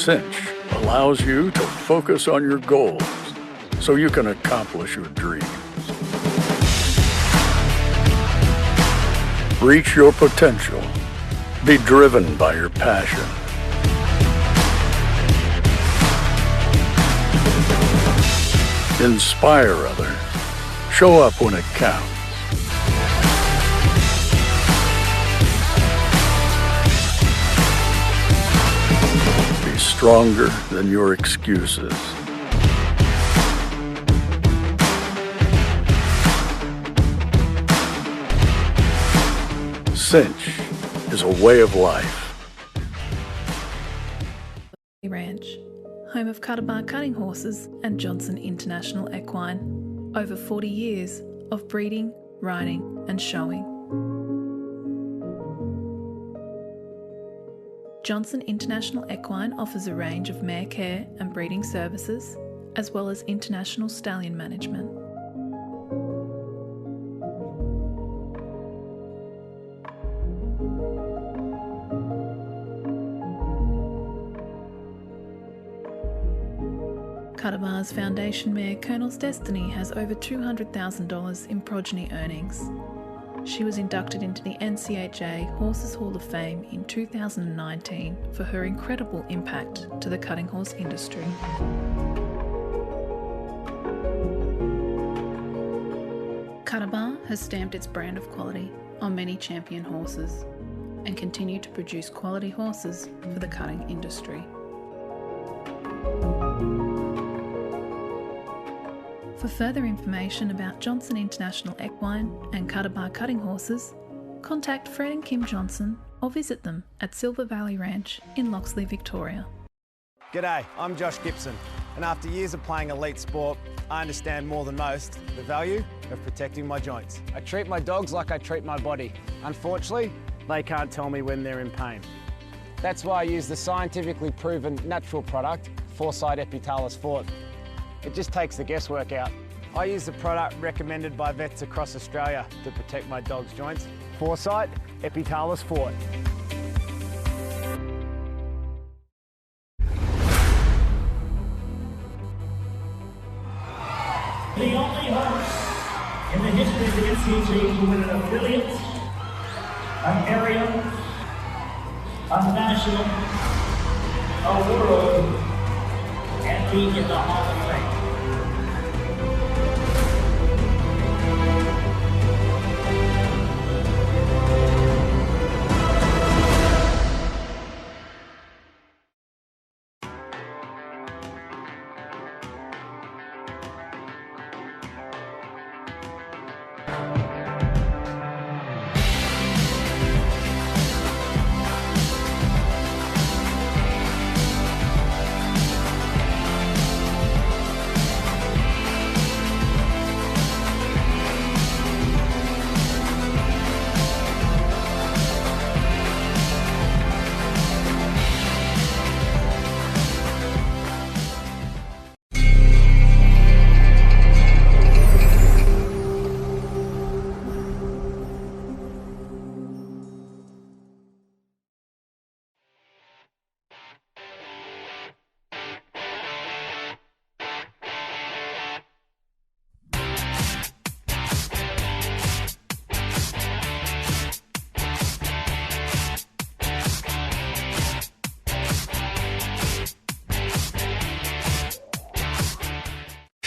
Cinch allows you to focus on your goals so you can accomplish your dreams. Reach your potential. Be driven by your passion. Inspire others. Show up when it counts. Be stronger than your excuses. Cinch is a way of life. Ranch, home of Cutterbar Cutting Horses and Johnson International Equine. Over 40 years of breeding, riding and showing. Johnson International Equine offers a range of mare care and breeding services, as well as international stallion management. Cutterbar's foundation mare Colonel's Destiny has over $200,000 in progeny earnings. She was inducted into the NCHA Horses Hall of Fame in 2019 for her incredible impact to the cutting horse industry. Cutterbar has stamped its brand of quality on many champion horses and continue to produce quality horses for the cutting industry. For further information about Johnson International Equine and Cutterbar Cutting Horses, contact Fred and Kim Johnson or visit them at Silver Valley Ranch in Loxley, Victoria. G'day, I'm Josh Gibson, and after years of playing elite sport, I understand more than most the value of protecting my joints. I treat my dogs like I treat my body. Unfortunately, they can't tell me when they're in pain. That's why I use the scientifically proven natural product, Foresight Epitalis Fort. It just takes the guesswork out. I use the product recommended by vets across Australia to protect my dog's joints. Foresight Epitalis Fort. The only horse in the history of the NCHA to win an affiliate, an area, a national, a world, and be in the Hall of Fame.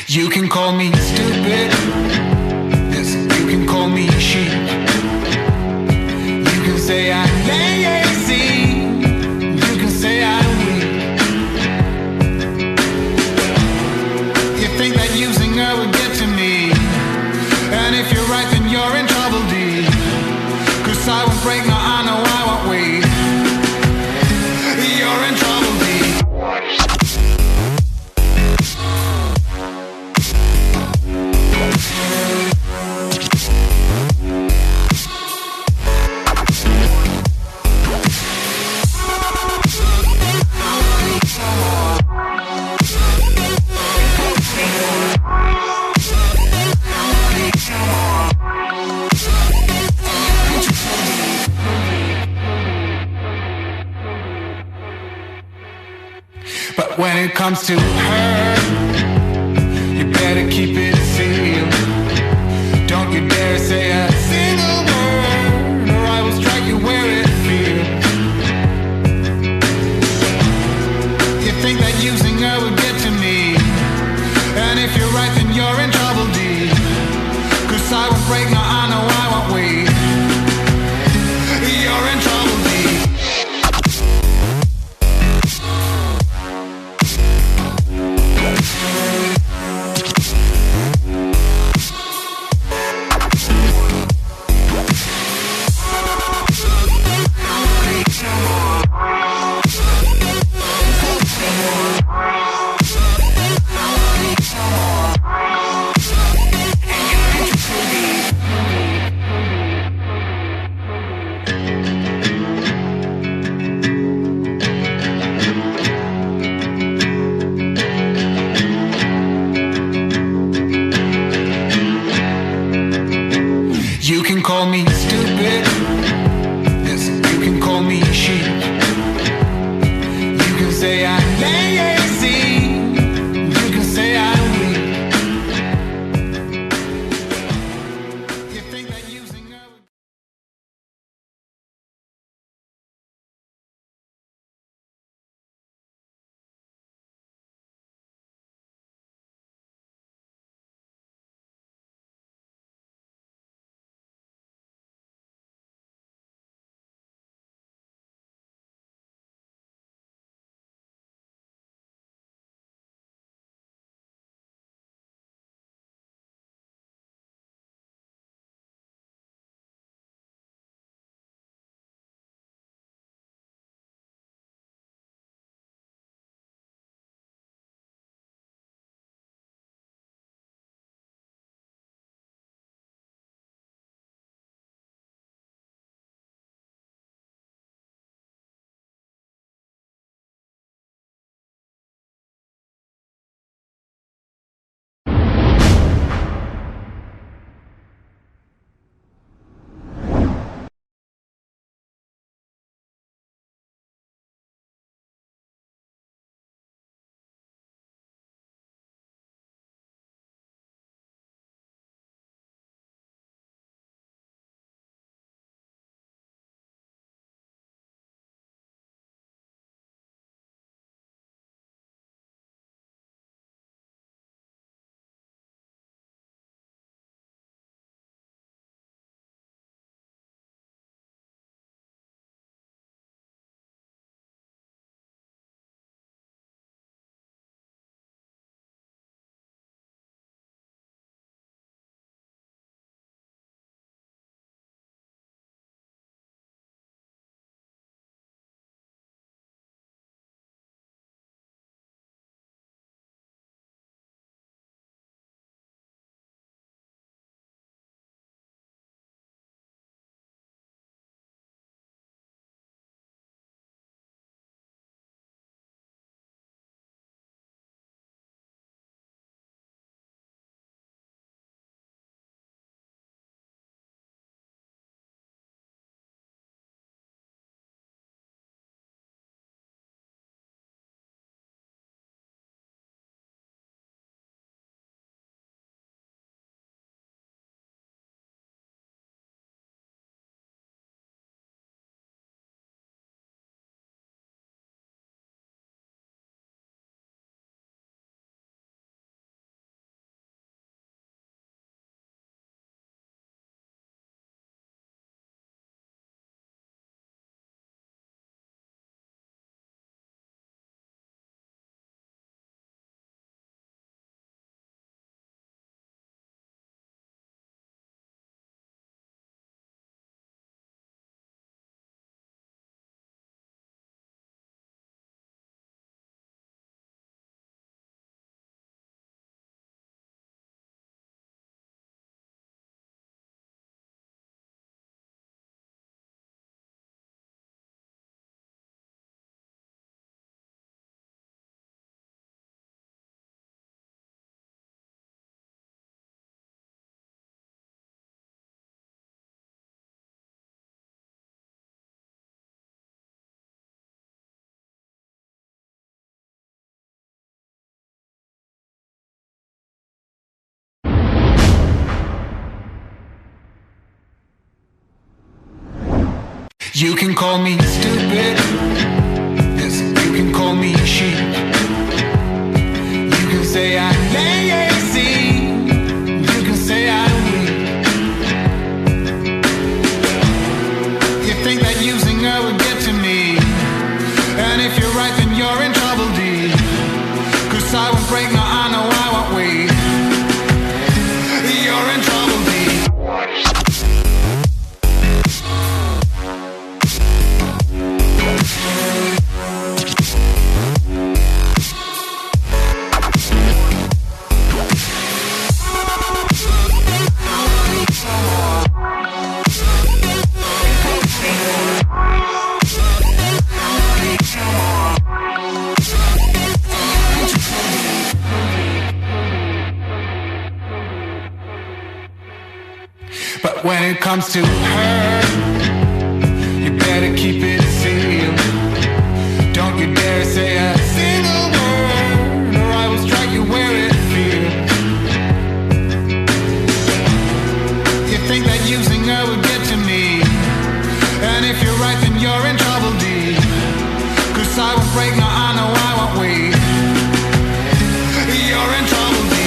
You can call me stupid, yes, you can call me sheep. You can say I'm lazy, you can say I'm weak. You think that using her would get to me, and if you're right then you're in trouble, D. 'Cause I won't break, no I know I won't wait. You're in trouble, D. when it comes to her, you better keep it sealed. Don't you dare say a single word, or I will strike you where it feels. You think that using her would get to me, and if you're right then you're in trouble deep. 'Cause I won't break, no I know I won't wait. You're in trouble deep. You can call me stupid, yes, you can call me sheep. You can say I'm lazy, you can say I'm weak. You think that using her You can call me stupid, yes, you can call me sheep. You can say I'm lazy, you can say I'm weak. You think that using her would get to me, and if you're right then you're in trouble, dear. 'Cause I won't break, no, I know I won't wait. You're in trouble, dear. But when it comes to her, you better keep it sealed. Don't you dare say a single word, or I will strike you where it feels. You think that using her would get to me, and if you're right then you're in trouble, dear. 'Cause I won't break, no, I know I won't wait. You're in trouble, dear.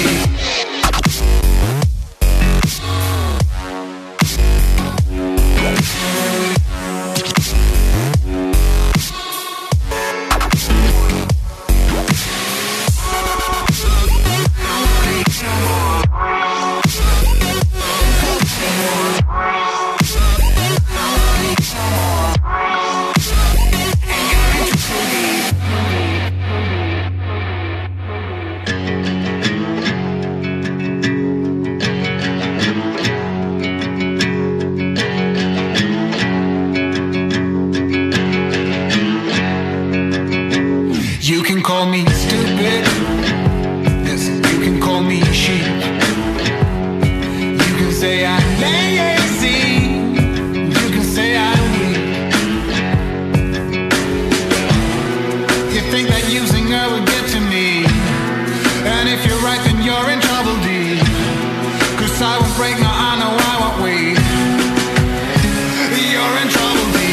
You can call me stupid, yes, you can call me sheep. You can say I'm lazy, you can say I'm weak. You think that using her would get to me, and if you're right then you're in trouble, dear. 'Cause I won't break, no, I know I won't wait. You're in trouble, dear.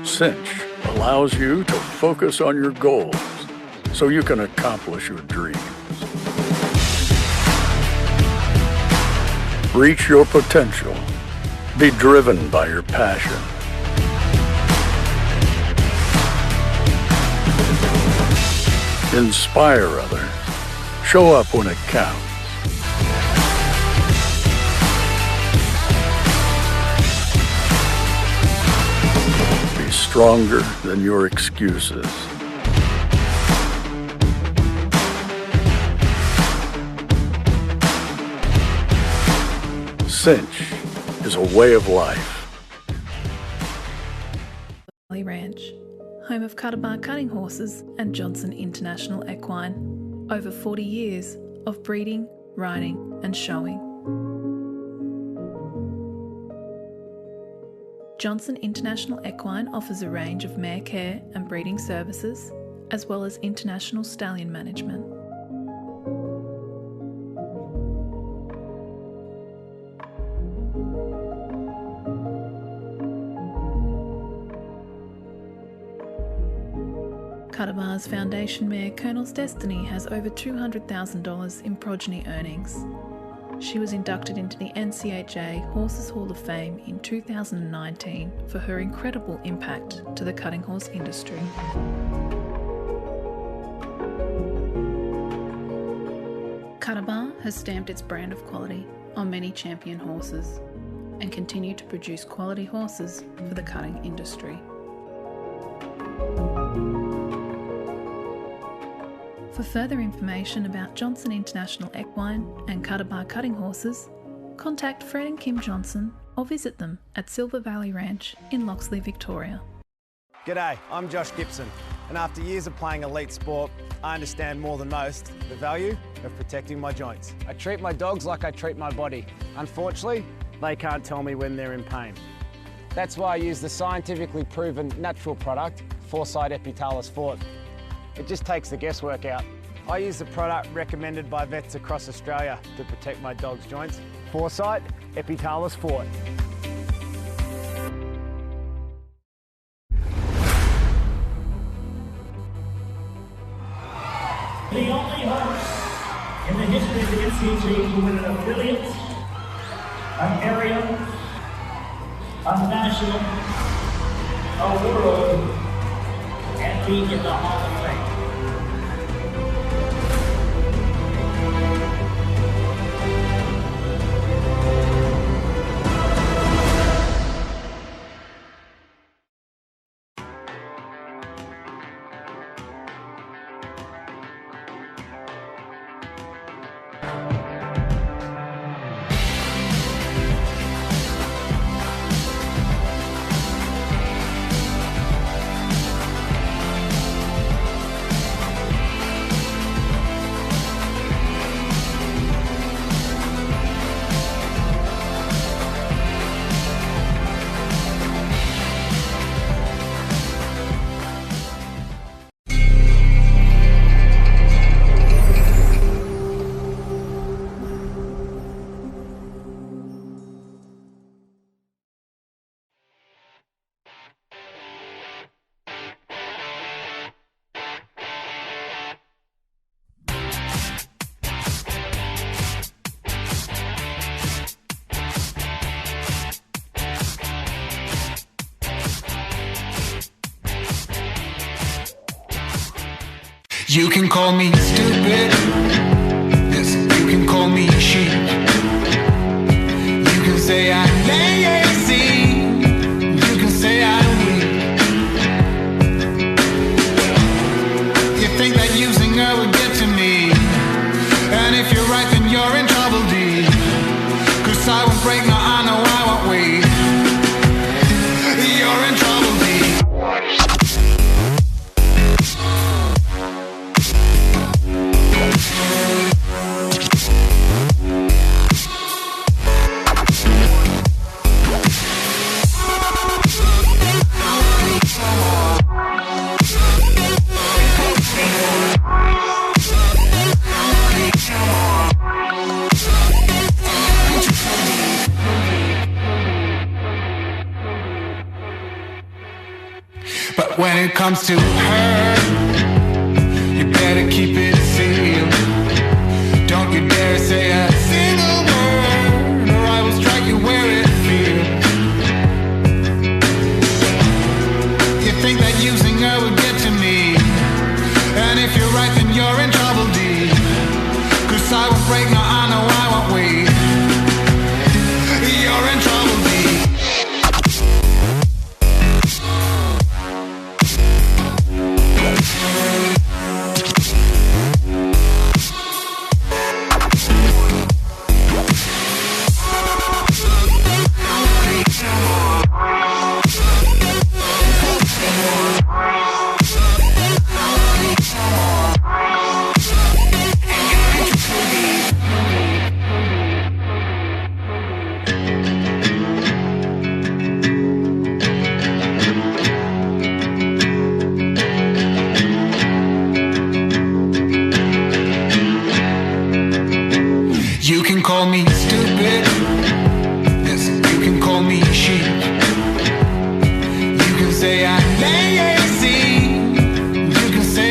Cinch allows you to focus on your goals so you can accomplish your dreams. Reach your potential. Be driven by your passion. Inspire others. Show up when it counts. Be stronger than your excuses. Cinch is a way of life. Ranch, home of Cutterbar Cutting Horses and Johnson International Equine. Over 40 years of breeding, riding and showing. Johnson International Equine offers a range of mare care and breeding services, as well as international stallion management. Cuddabar's foundation mare Colonel's Destiny has over $200,000 in progeny earnings. She was inducted into the NCHA Horses Hall of Fame in 2019 for her incredible impact to the cutting horse industry. Cuddabar has stamped its brand of quality on many champion horses and continued to produce quality horses for the cutting industry. For further information about Johnson International Equine and Cuddabar cutting horses, contact Fred and Kim Johnson or visit them at Silver Valley Ranch in Loxley, Victoria. G'day, I'm Josh Gibson, and after years of playing elite sport, I understand more than most the value of protecting my joints. I treat my dogs like I treat my body. Unfortunately, they can't tell me when they're in pain. That's why I use the scientifically proven natural product, Foresight Epitalis Fort. It just takes the guesswork out. I use the product recommended by vets across Australia to protect my dog's joints. Foresight Epitalis Fort. The only horse in the history of the NCHA to win an affiliate, an area, a national, a world, and be in the Hall of Fame. You can call me stupid, yes, you can call me sheep. You can say I'm lazy, you can say I'm weak. You think that using her would get to me, and if you're right then you're in trouble, D. 'Cause I won't break, no, I know I won't wait. You're in trouble, D. But when it comes to her, you better keep it sealed. Don't you dare say a single word, or I will strike you where it feels. You think that using her would get to me, and if you're right then you're in trouble, D. 'Cause I won't break, no, I know I won't wait. You're in trouble, D. You can call me stupid, yes, you can call me sheep. You can say I'm lazy, you can say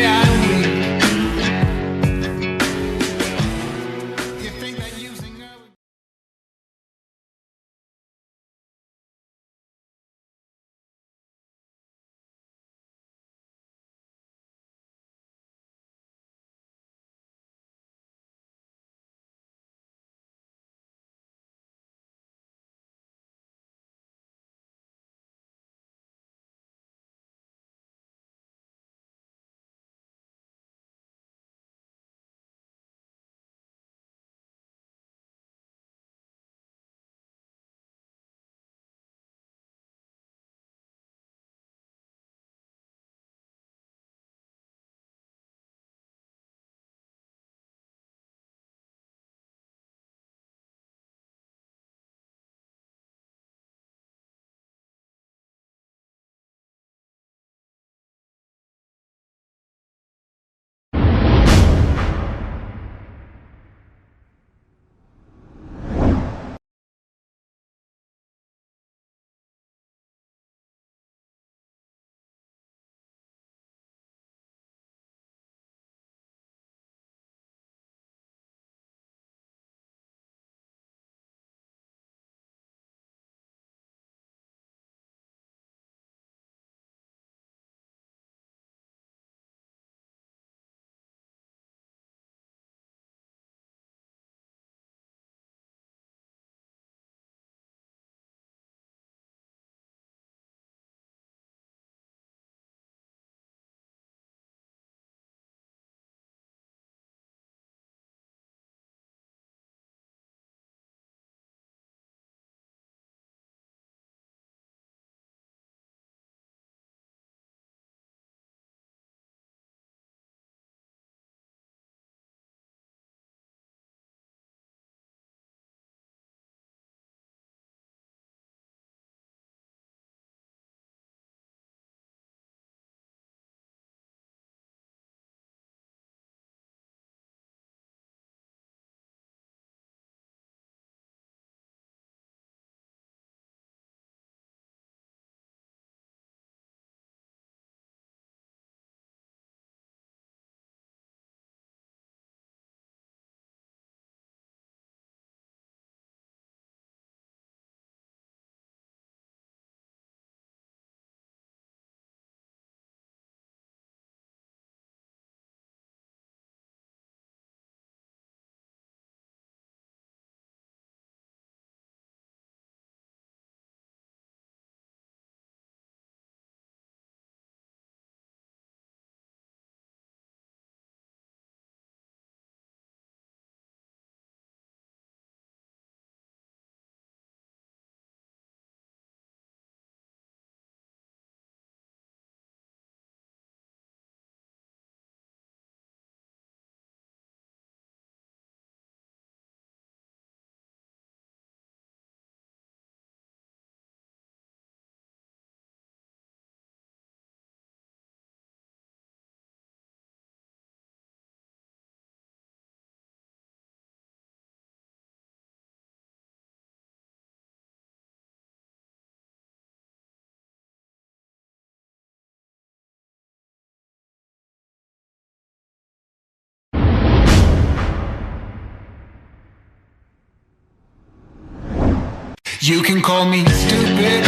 You can call me stupid,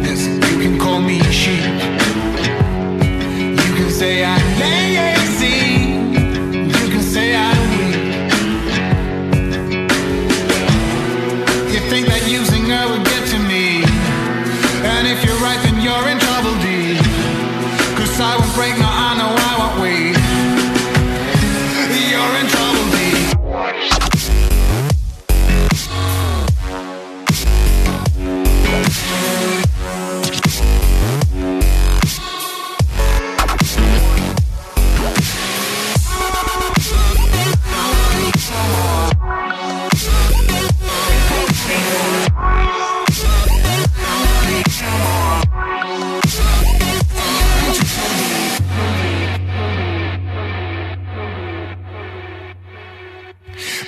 yes, you can call me sheep. You can say I'm lazy, you can say I'm weak. You think that using her would get to me, and if you're right then you're in trouble deep. 'Cause I won't break, no I know I won't wait. You're in trouble deep.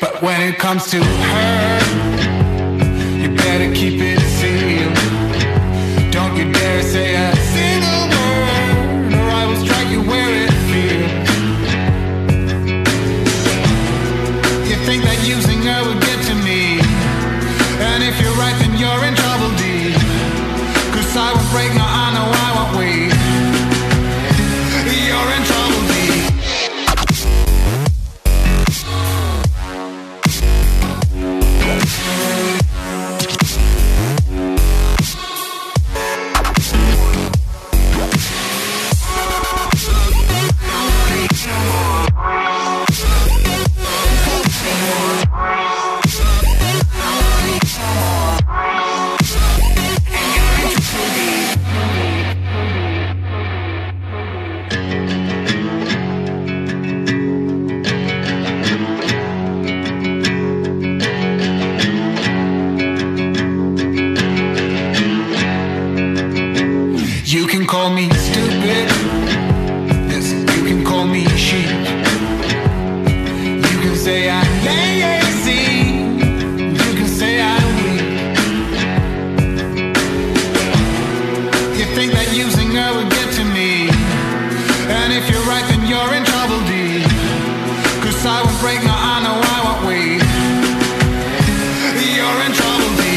But when it comes to her, you better keep it sealed. Don't you dare say a single word, or I will strike you where it feels. You think that using her would get to me, and if you're right then you're in trouble deep. 'Cause I won't break, no I know I won't wait. You're in trouble deep. You can call me stupid, yes, you can call me sheep. You can say I'm lazy, you can say I'm weak. You think that using her would get to me, and if you're right then you're in trouble deep. 'Cause I won't break, no I know I won't wait. You're in trouble deep.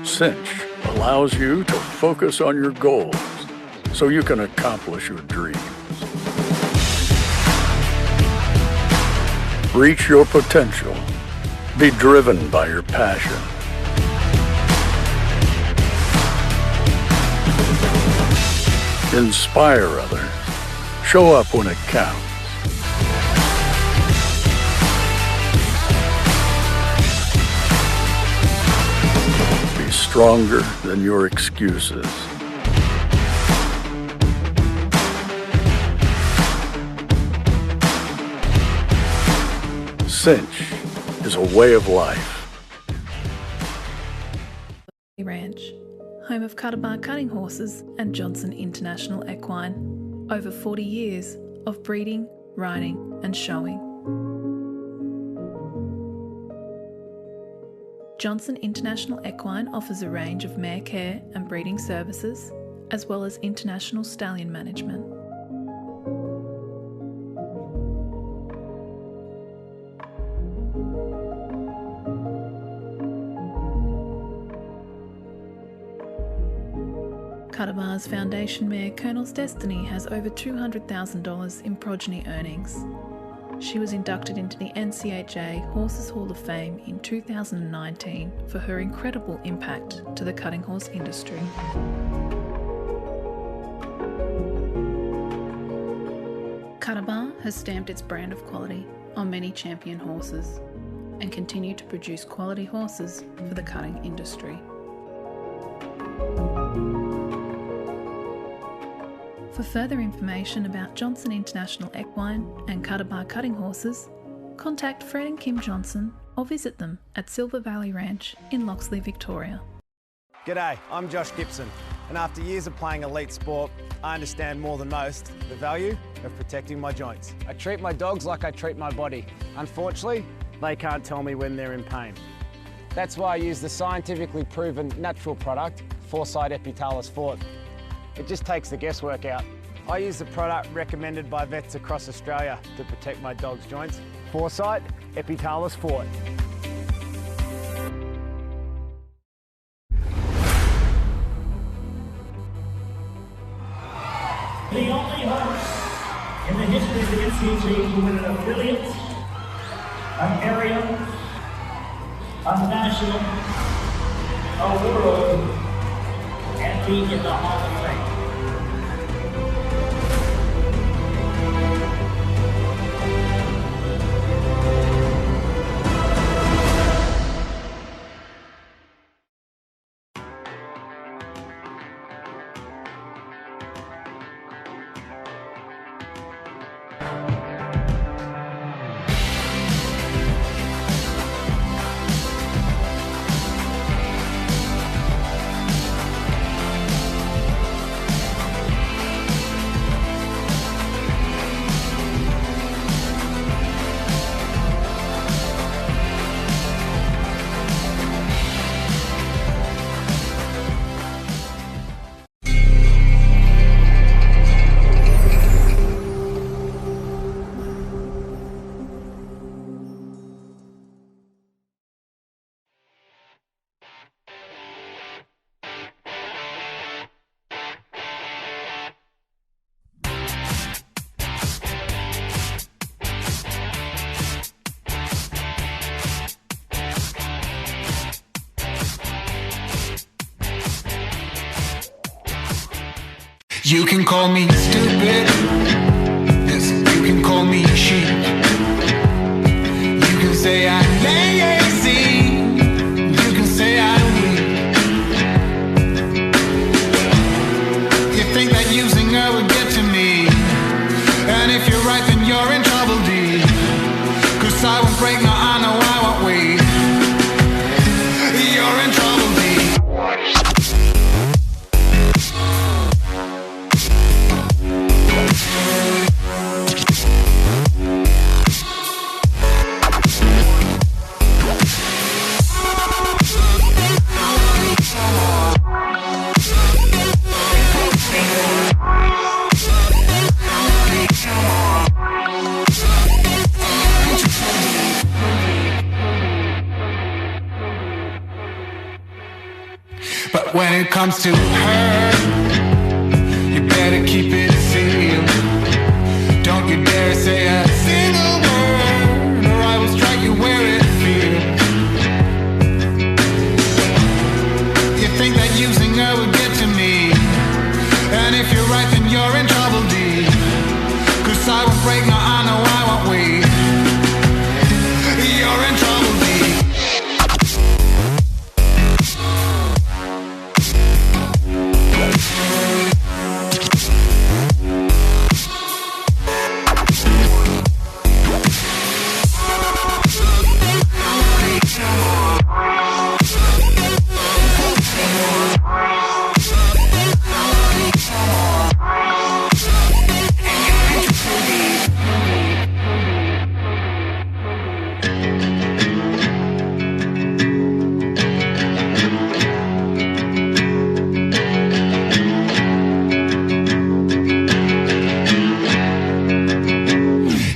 Cinch allows you to focus on your goals so you can accomplish your dreams. Reach your potential. Be driven by your passion. Inspire others. Show up when it counts. Be stronger than your excuses. Cinch is a way of life. Ranch, home of Cutterbar Cutting Horses and Johnson International Equine. Over 40 years of breeding, riding and showing. Johnson International Equine offers a range of mare care and breeding services, as well as international stallion management. Cuddabar's foundation mare Colonel's Destiny has over $200,000 in progeny earnings. She was inducted into the NCHA Horses Hall of Fame in 2019 for her incredible impact to the cutting horse industry. Cuddabar has stamped its brand of quality on many champion horses and continued to produce quality horses for the cutting industry. For further information about Johnson International Equine and Cuddabar cutting horses, contact Fred and Kim Johnson or visit them at Silver Valley Ranch in Loxley, Victoria. G'day, I'm Josh Gibson, and after years of playing elite sport, I understand more than most the value of protecting my joints. I treat my dogs like I treat my body. Unfortunately, they can't tell me when they're in pain. That's why I use the scientifically proven natural product, Foresight Epitalis Fort. It just takes the guesswork out. I use the product recommended by vets across Australia to protect my dog's joints. Foresight Epitalis Fort. The only horse in the history of the NCHA to win an affiliate, an area, a national, a world, and be in the Hall of Fame. You can call me stupid, yes, you can call me sheep. You can say I'm lazy, you can say I'm weak. You think that using her would get to me, and if you're right then you're in trouble, D. 'Cause I won't break, no, I know I won't wait. You're in trouble, D. But when it comes to her, you better keep it sealed. Don't you dare say a single word, or I will strike you where it feels. You think that using her would get to me, and if you're right then you're in trouble, D. 'Cause I won't break, no, I know I won't wait. You're in trouble, D.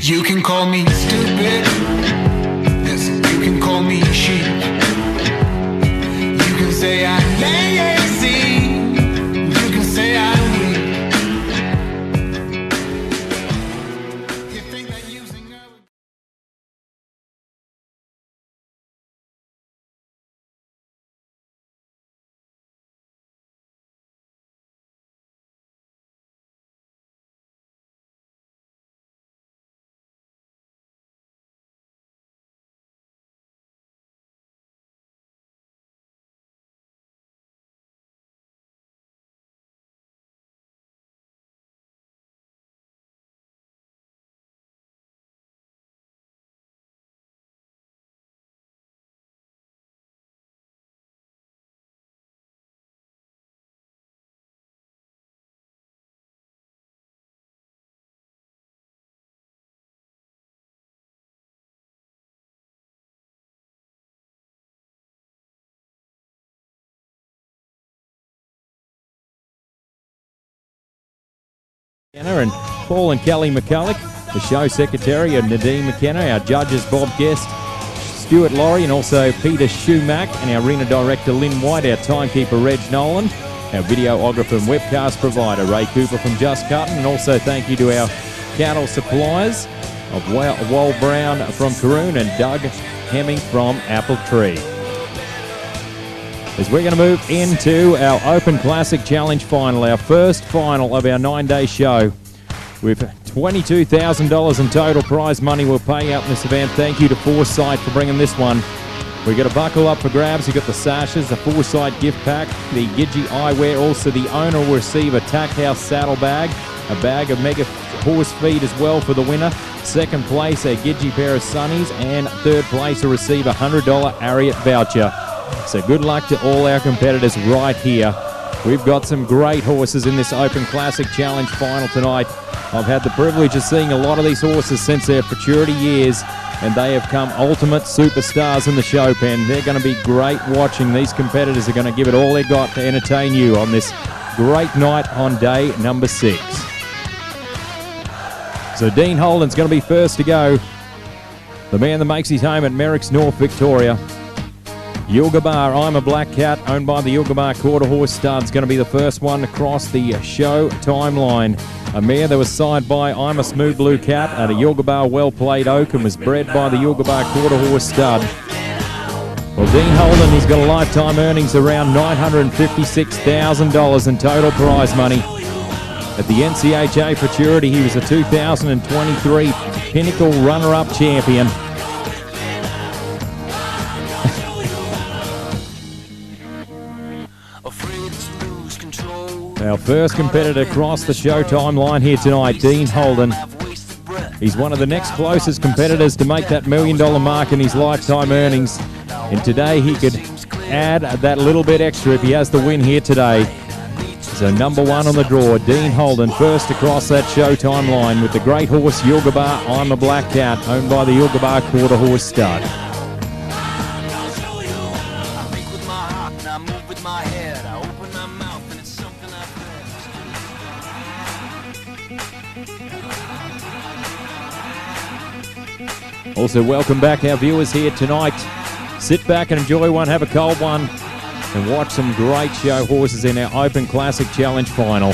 You can call me stupid, yes, you can call me sheep. You can say I'm lazy, you can say And Paul and Kelly McCulloch, the show secretary, and Nadine McKenna, our judges Bob Guest, Stuart Laurie, and also Peter Schumack, and our arena director Lynn White, our timekeeper Reg Nolan, our videographer and webcast provider Ray Cooper from Just Cutting, and also thank you to our cattle suppliers of Wal Brown from Caroon and Doug Hemming from Apple Tree. As we're going to move into our Open Classic Challenge final, our first final of our 9-day show, with $22,000 in total prize money we'll pay out in this event. Thank you to Foresight for bringing this one. We've got a buckle up for grabs. You've got the sashes, the Foresight gift pack, the Gidgee eyewear. Also, the owner will receive a Tack House saddle bag, a bag of mega horse feed as well for the winner. Second place, a Gidgee pair of sunnies, and third place will receive a $100 Ariat voucher. So good luck to all our competitors right here. We've got some great horses in this Open Classic Challenge final tonight. I've had the privilege of seeing a lot of these horses since their maturity years, and they have come ultimate superstars in the show pen. They're going to be great watching. These competitors are going to give it all they got to entertain you on this great night on day number 6. So Dean Holden's going to be first to go. The man that makes his home at Merrick's North Victoria. Yilgabar, I'm a Black Cat, owned by the Yilgabar Quarter Horse Stud's going to be the first one to cross the show timeline. A mare that was signed by I'm a Smooth Blue Cat at a Yilgabar Well Played Oak and was bred by the Yilgabar Quarter Horse Stud. Well, Dean Holden, he's got a lifetime earnings around $956,000 in total prize money. At the NCHA Futurity, he was a 2023 Pinnacle runner-up champion. Our first competitor across the show timeline here tonight, Dean Holden. He's one of the next closest competitors to make that $1 million mark in his lifetime earnings. And today he could add that little bit extra if he has the win here today. So number 1 on the draw, Dean Holden, first across that show timeline with the great horse Yilgabar, I'm a Black Cat, owned by the Yilgabar Quarter Horse Stud. Also, welcome back our viewers here tonight. Sit back and enjoy one, have a cold one, and watch some great show horses in our Open Classic Challenge final.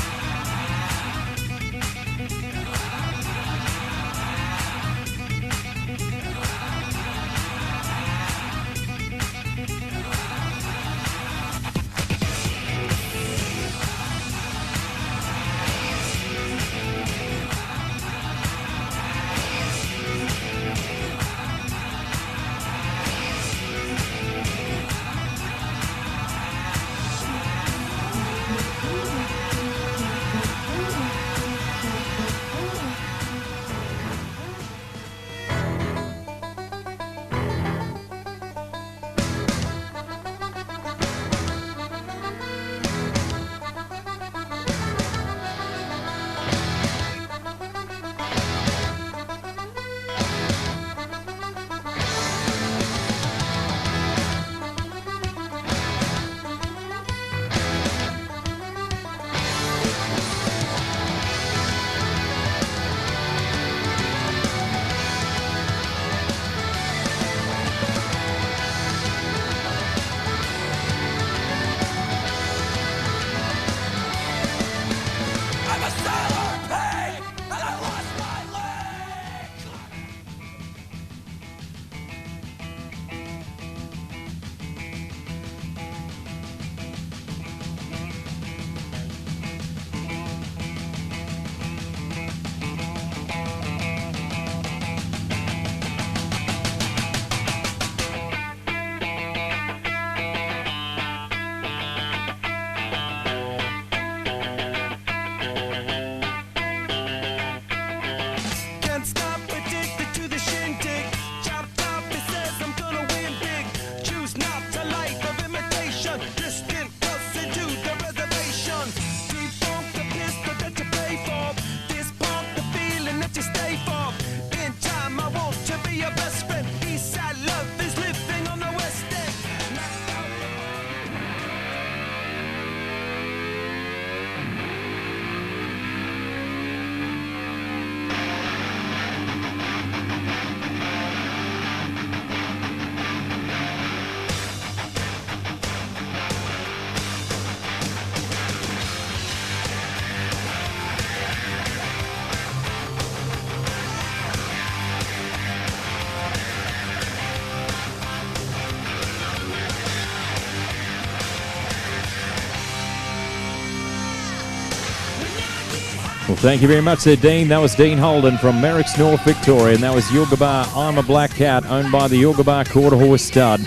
Thank you very much there, Dean. That was Dean Holden from Merricks, North Victoria, and that was Yilgarbar I'm a Black Cat, owned by the Yilgarbar Quarter Horse Stud.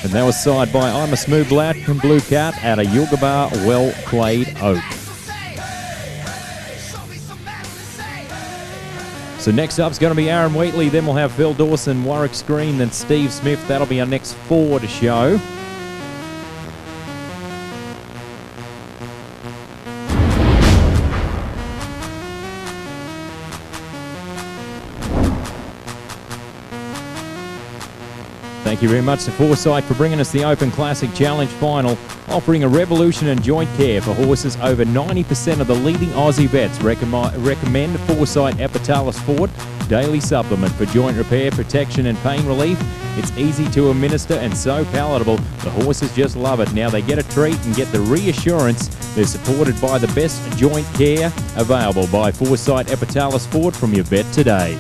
And that was side by I'm a Smooth Black and Blue Cat at a Yilgarbar well-played oak. So next up is going to be Aaron Wheatley, then we'll have Phil Dawson, Warwick Screen, then Steve Smith. That'll be our next 4 to show. Thank you very much to Foresight for bringing us the Open Classic Challenge Final, offering a revolution in joint care for horses. Over 90% of the leading Aussie vets recommend Foresight Epitalis Fort Daily Supplement for joint repair, protection and pain relief. It's easy to administer and so palatable. The horses just love it. Now they get a treat and get the reassurance they're supported by the best joint care available. By Foresight Epitalis Fort from your vet today.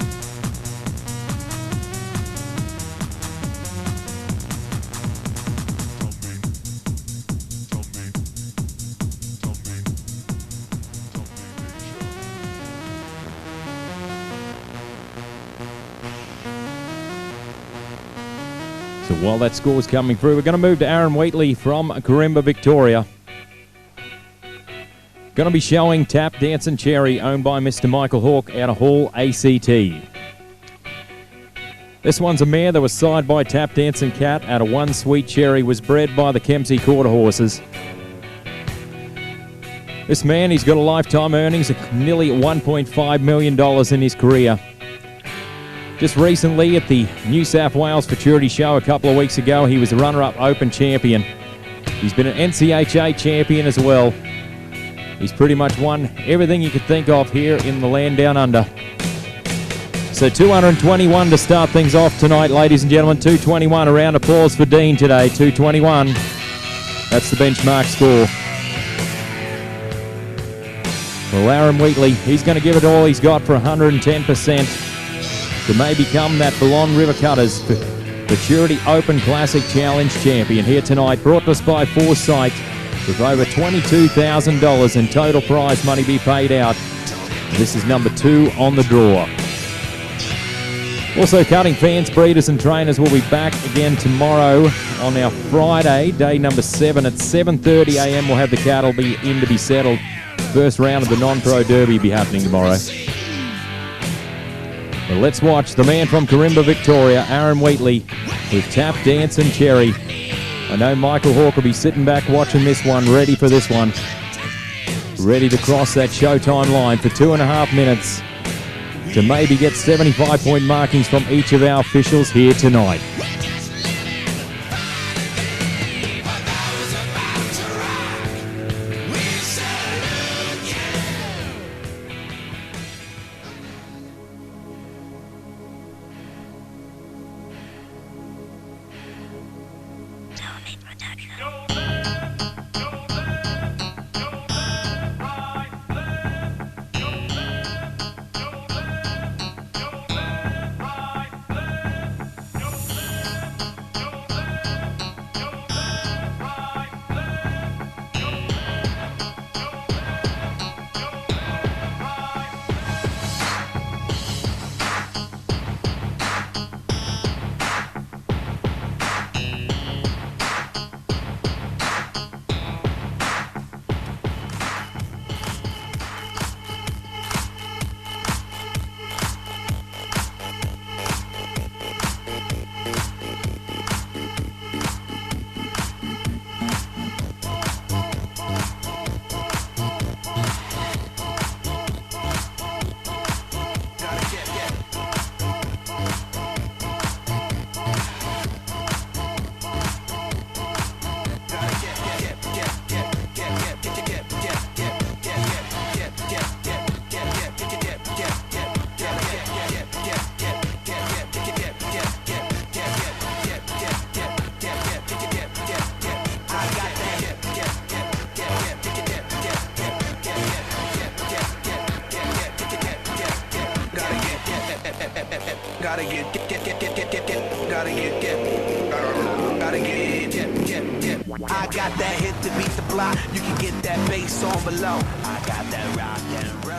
So while that score's coming through, we're going to move to Aaron Wheatley from Corimba, Victoria. Going to be showing Tap Dancing Cherry, owned by Mr. Michael Hawke out of Hall, ACT. This one's a mare that was side by Tap Dancing Cat out of One Sweet Cherry, was bred by the Kempsey Quarter Horses. This man, he's got a lifetime earnings of nearly $1.5 million in his career. Just recently at the New South Wales Futurity Show a couple of weeks ago, he was a runner-up Open champion. He's been an NCHA champion as well. He's pretty much won everything you could think of here in the land down under. So 221 to start things off tonight, ladies and gentlemen. 221, a round of applause for Dean today. 221, that's the benchmark score. Well, Aaron Wheatley, he's going to give it all he's got for 110%. To may become that Balonne River Cutters Futurity Open Classic Challenge champion here tonight, brought to us by Foresight, with over $22,000 in total prize money be paid out. This is number 2 on the draw. Also, cutting fans, breeders and trainers will be back again tomorrow on our Friday, day number 7 at 7:30 a.m. We'll have the cattle be in to be settled. First round of the non-pro derby will be happening tomorrow. Well, let's watch the man from Corimba, Victoria, Aaron Wheatley, with Tap Dancing Cherry. I know Michael Hawke will be sitting back watching this one, ready for this one. Ready to cross that showtime line for 2.5 minutes to maybe get 75-point markings from each of our officials here tonight. Gotta get, gotta get. I got that hit to beat the block. You can get that bass on below. I got that rock and roll.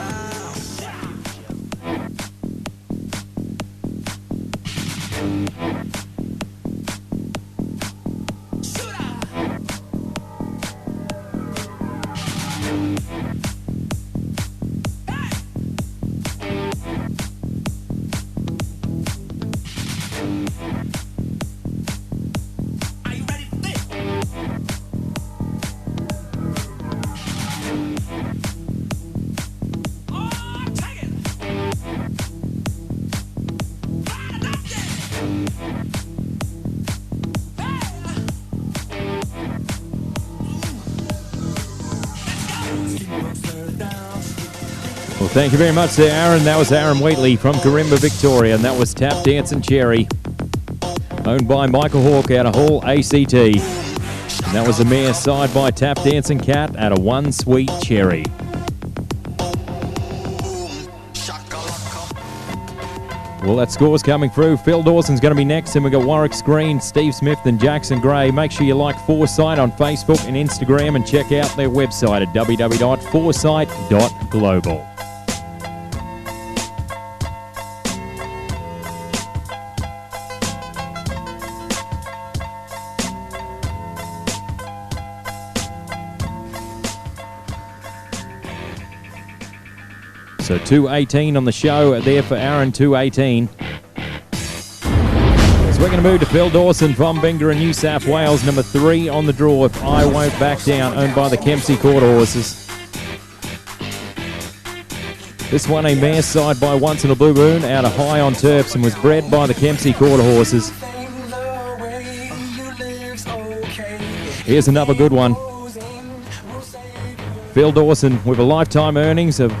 Well, thank you very much there, Aaron. That was Aaron Wheatley from Corimba, Victoria, and that was Tap Dancing Cherry, owned by Michael Hawke out of Hall, ACT. And that was the Mare side by Tap Dancing Cat out of One Sweet Cherry. Well, that score's coming through. Phil Dawson's going to be next, and we've got Warwick Screen, Steve Smith, and Jackson Gray. Make sure you like Foresight on Facebook and Instagram, and check out their website at www.foresight.global. So 2:18 on the show there for Aaron, 2:18. So we're going to move to Phil Dawson from Bingara, New South Wales, number 3 on the draw, If I Won't Back Down, owned by the Kempsey Quarter Horses. This one a mare side by Once in a Blue Moon out of High on Terps and was bred by the Kempsey Quarter Horses. Here's another good one. Phil Dawson with a lifetime earnings of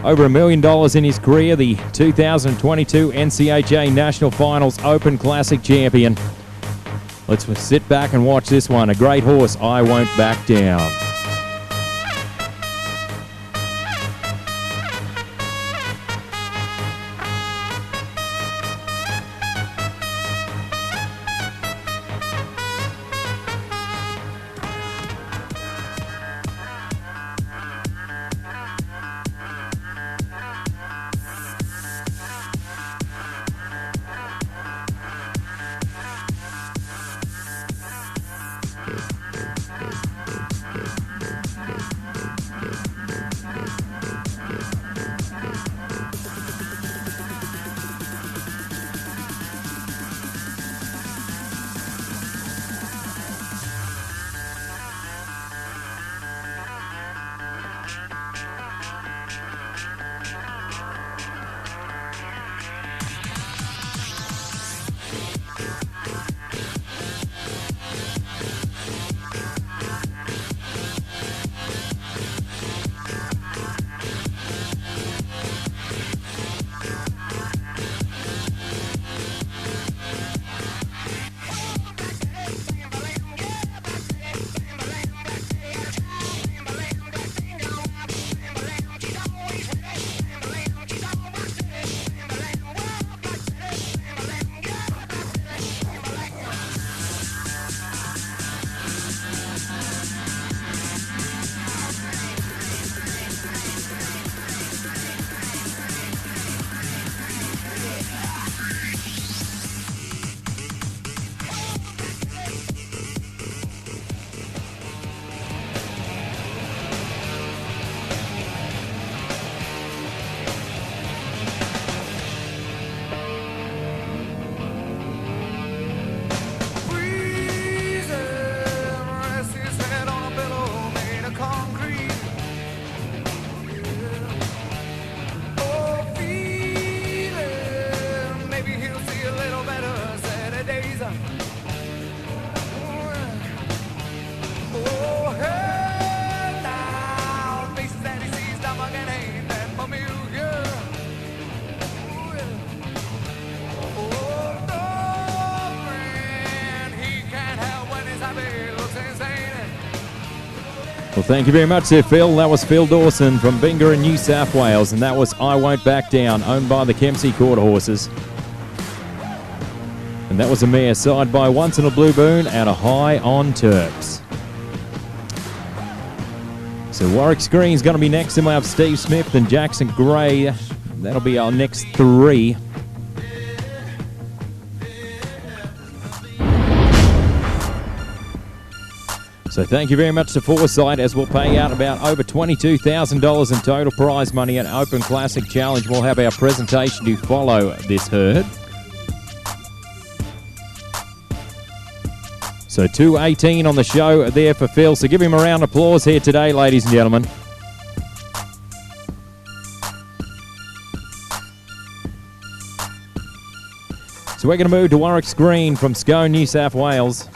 over $1 million in his career, the 2022 NCHA National Finals Open Classic champion. Let's sit back and watch this one. A great horse, I Won't Back Down. Well, thank you very much there, Phil. That was Phil Dawson from Binga in New South Wales, and that was I Won't Back Down, owned by the Kempsey Quarter Horses. And that was a mare side by Once in a Blue Boon and a High on Terps. So Warwick's Green's going to be next, and we have Steve Smith and Jackson Gray. That'll be our next three. So thank you very much to Foresight, as we'll pay out about over $22,000 in total prize money at Open Classic Challenge. We'll have our presentation to follow this herd. So 2:18 on the show there for Phil. So give him a round of applause here today, ladies and gentlemen. So we're going to move to Warwick's Green from Scone, New South Wales.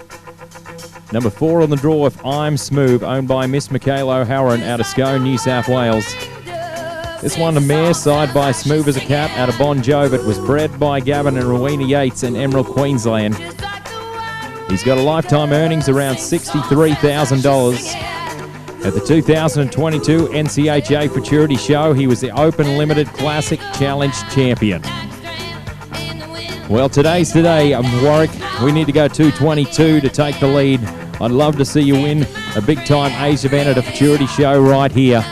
Number 4 on the draw, If I'm Smooth, owned by Miss Michaela O'Halloran out of Scone, New South Wales. This one, a mare side by Smooth as a Cat out of Bon Jovi. It was bred by Gavin and Rowena Yates in Emerald, Queensland. He's got a lifetime earnings around $63,000. At the 2022 NCHA Futurity Show, he was the Open Limited Classic Challenge champion. Well, today's today, Warwick. We need to go 2:22 to take the lead. I'd love to see you win a big-time age event at a Futurity Show right here.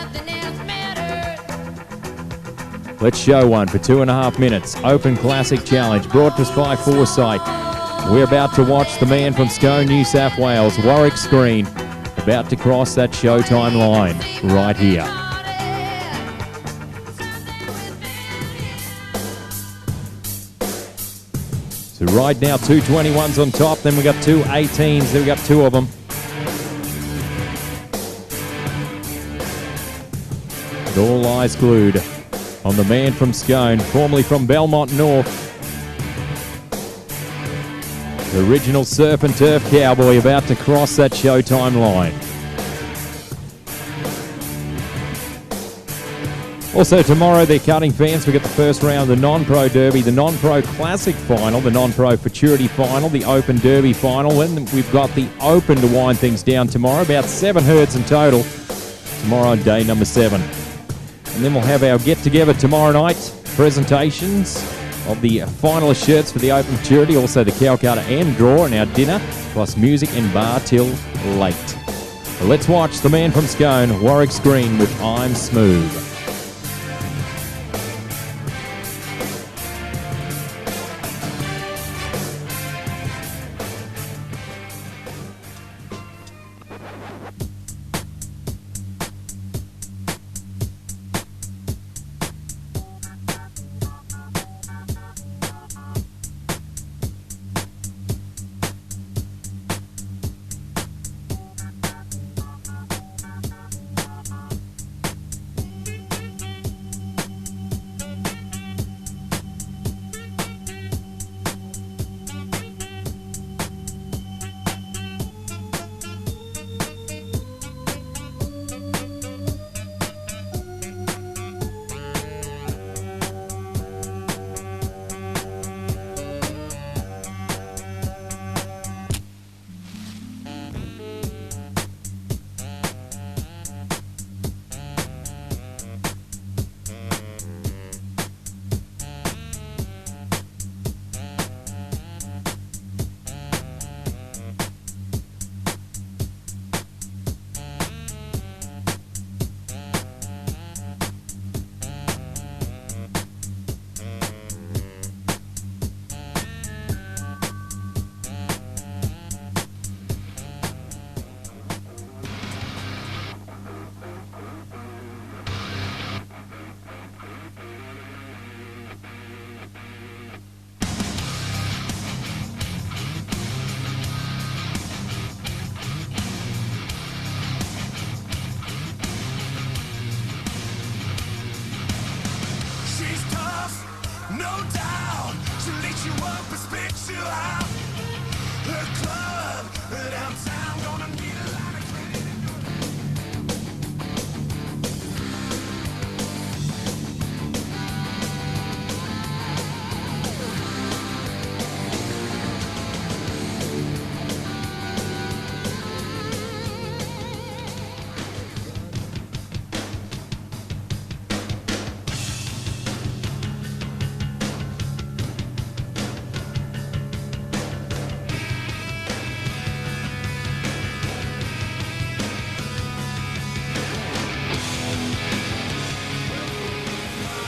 Let's show one for 2.5 minutes. Open Classic Challenge, brought to us by Foresight. We're about to watch the man from Scone, New South Wales, Warwick's Green, about to cross that showtime line right here. So right now, 221's on top, then we got 218s, then we got 2 of them. It all lies glued on the man from Scone, formerly from Belmont North. The original surf and turf cowboy about to cross that showtime line. Also tomorrow, they're cutting fans. We've got the first round of the Non-Pro Derby, the Non-Pro Classic Final, the Non-Pro Futurity Final, the Open Derby Final, and we've got the Open to wind things down tomorrow. About 7 herds in total tomorrow, day number 7. And then we'll have our get-together tomorrow night, presentations of the finalist shirts for the Open Futurity, also the Calcutta and draw, and our dinner, plus music and bar till late. So let's watch the man from Scone, Warwick's Green, with I'm Smooth.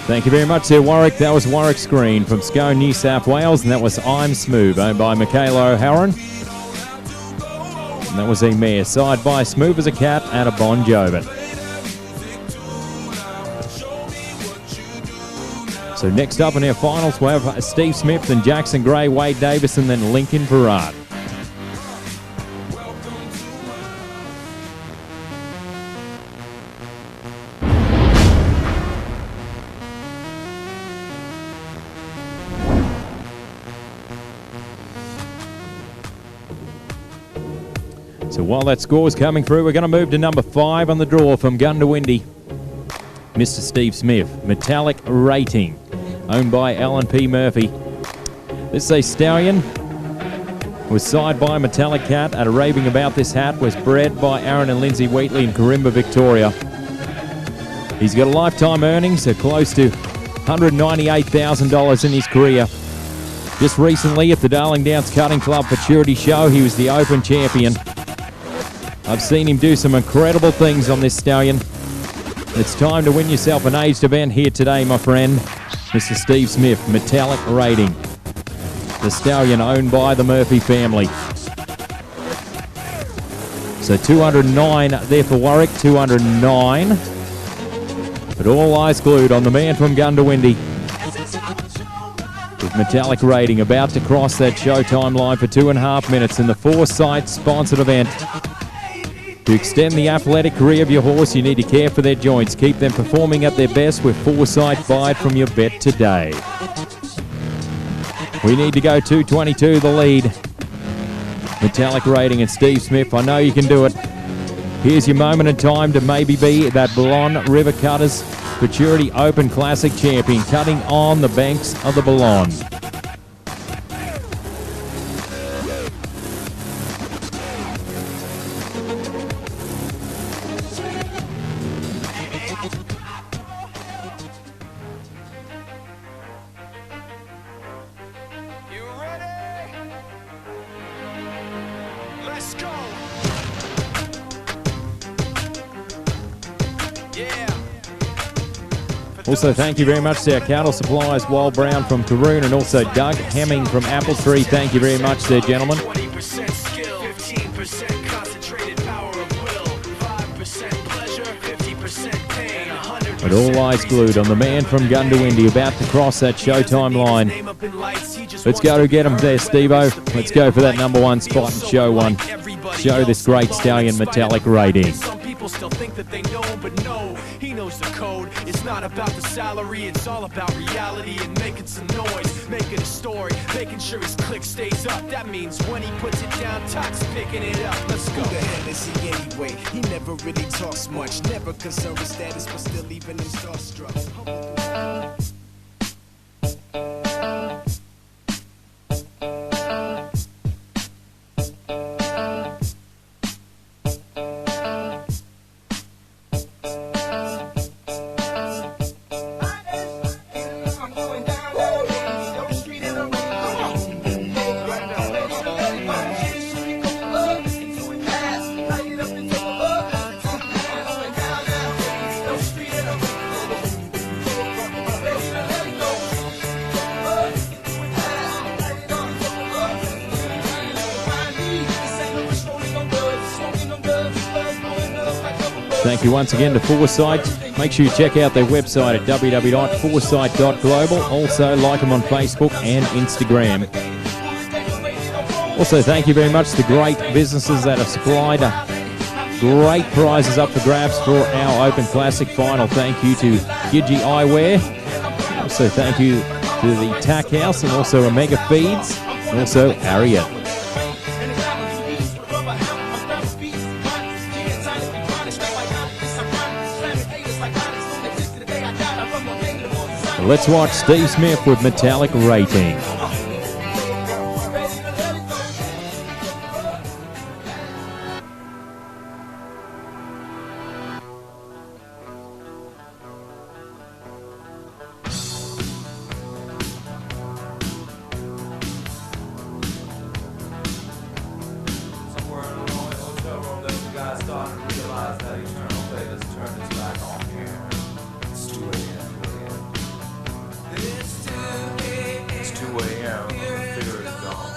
Thank you very much there, Warwick. That was Warwick Screen from Scone, New South Wales, and that was I'm Smooth, owned by Michaela O'Halloran. And that was a mare, side by Smooth as a Cat out of Bon Jovi. So next up in our finals, we'll have Steve Smith and Jackson Gray, Wade Davis, and then Lincoln Perrott. So while that score is coming through, we're going to move to number 5 on the draw from Gundawindi. Mr. Steve Smith, Metallic Rating, owned by Alan P. Murphy. This is a stallion, was side by Metallic Cat at a raving about this hat, was bred by Aaron and Lindsay Wheatley in Corimba, Victoria. He's got a lifetime earnings of close to $198,000 in his career. Just recently at the Darling Downs Cutting Club Futurity Show, he was the Open Champion. I've seen him do some incredible things on this stallion. It's time to win yourself an aged event here today, my friend. Mr. Steve Smith, Metallic Rating. The stallion owned by the Murphy family. So 209 there for Warwick, 209. But all eyes glued on the man from Gundawindi. With Metallic Rating about to cross that showtime line for 2.5 minutes in the Foresight sponsored event. To extend the athletic career of your horse, you need to care for their joints. Keep them performing at their best with Foresight. Buy it from your vet today. We need to go 222 the lead. Metallic Rating and Steve Smith, I know you can do it. Here's your moment in time to maybe be that Balonne River Cutters Futurity Open Classic champion, cutting on the banks of the Balonne. Also, thank you very much to our cattle suppliers, Wild Brown from Karoon, and also Doug Hemming from Apple Tree. Thank you very much there, gentlemen. But all eyes glued on the man from Gundawindi about to cross that showtime line. Let's go to get him there, Steve-O. Let's go for that number 1 spot and show one. Show this great stallion Metallic Rating. Still think that they know, but no, he knows the code. It's not about the salary, it's all about reality and making some noise, making a story, making sure his click stays up. That means when he puts it down, Todd's picking it up. Let's go. Who the hell is he anyway? He never really talks much, never concerned with status, but still leaving him starstruck. Thank you once again to Foresight. Make sure you check out their website at www.foresight.global. Also, like them on Facebook and Instagram. Also, thank you very much to the great businesses that have supplied great prizes up for grabs for our Open Classic final. Thank you to Gidgee Eyewear. Also, thank you to the Tack House and also Omega Feeds and also Ariat. Let's watch Steve Smith with Metallic Rating. Yeah, the figure is gone.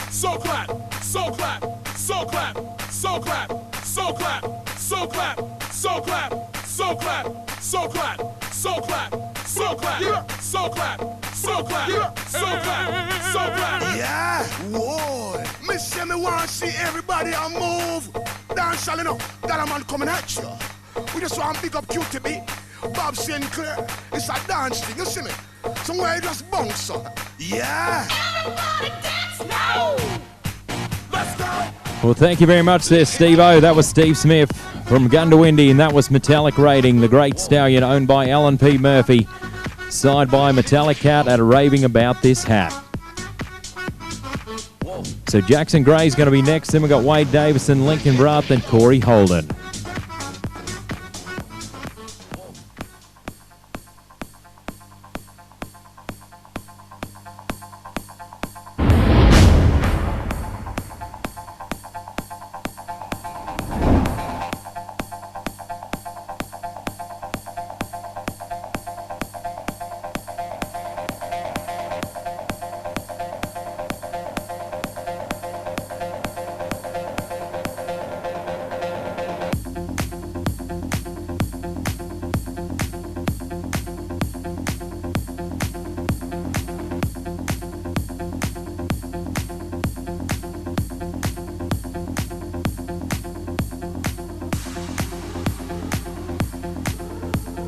So clap, so clap, so clap, so clap, so clap, so clap, so clap, so clap, so clap, so clap, so clap, so clap, so clap, so clap, so clap. Yeah, whoa. Me say me want to see everybody a move. Dance all enough. That a man coming at you. We just want to pick up QTB, Bob Sinclair. It's a dance thing, you see me? Somewhere you just bounce up. Yeah. Everybody dance now. Let's go. Well, thank you very much there, Steve-O. That was Steve Smith from Gundawindi, and that was Metallic Rating, the great stallion owned by Alan P. Murphy, signed by Metallic Cat at a raving about this hat. So Jackson Gray's going to be next. Then we've got Wade Davison, Lincoln Brath, and Corey Holden.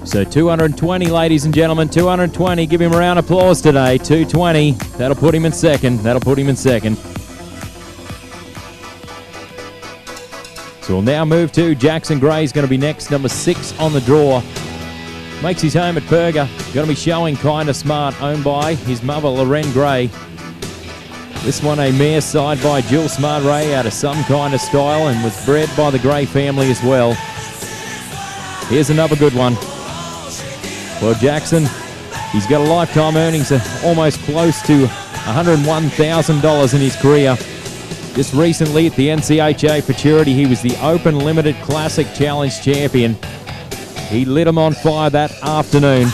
So 220, ladies and gentlemen, 220. Give him a round of applause today. 220. That'll put him in second. That'll put him in second. So we'll now move to Jackson Gray's going to be next, number 6 on the draw. Makes his home at Perga. Going to be showing Kinda Smart, owned by his mother, Loren Gray. This one a mare side by Jill Smart Ray out of Some Kind of Style and was bred by the Gray family as well. Here's another good one. Well, Jackson, he's got a lifetime earnings of almost close to $101,000 in his career. Just recently at the NCHA Futurity, he was the Open Limited Classic Challenge champion. He lit him on fire that afternoon.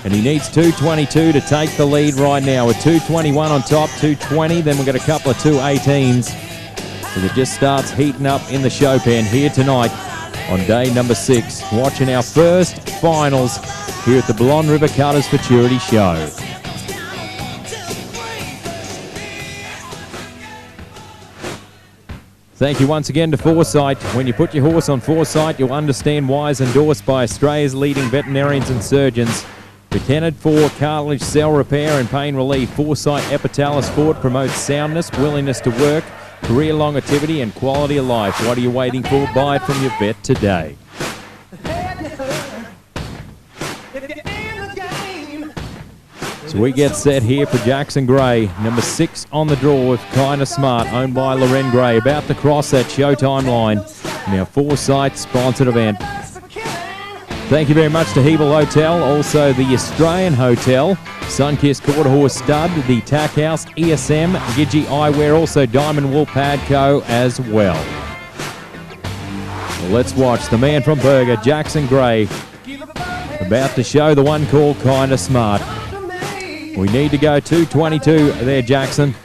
And he needs 222 to take the lead right now with 221 on top, 220. Then we've got a couple of 218s. So it just starts heating up in the show pen here tonight on day number 6. Watching our first finals here at the Balonne River Cutters Futurity Show. Thank you once again to Foresight. When you put your horse on Foresight, you'll understand why it's endorsed by Australia's leading veterinarians and surgeons. Patented for cartilage cell repair and pain relief, Foresight Epitalis Sport promotes soundness, willingness to work, career longevity and quality of life. What are you waiting for? Buy it from your vet today. So we get set here for Jackson Gray, number 6 on the draw with Kinda Smart, owned by Loren Gray, about to cross that Showtime line in our Foresight sponsored event. Thank you very much to Hebel Hotel, also the Australian Hotel, Sunkist Quarter Horse Stud, the Tack House, ESM, Gidgee Eyewear, also Diamond Wool Padco as well. Well, let's watch the man from Berger, Jackson Gray, about to show the one called Kinda Smart. We need to go 2:22 there, Jackson.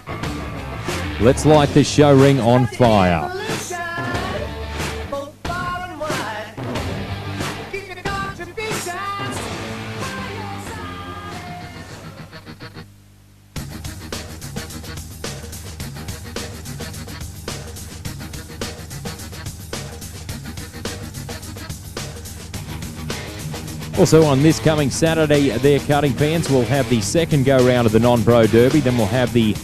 Let's light this show ring on fire. Also on this coming Saturday, there, cutting fans, we'll have the second go-round of the Non-Pro Derby. Then we'll have the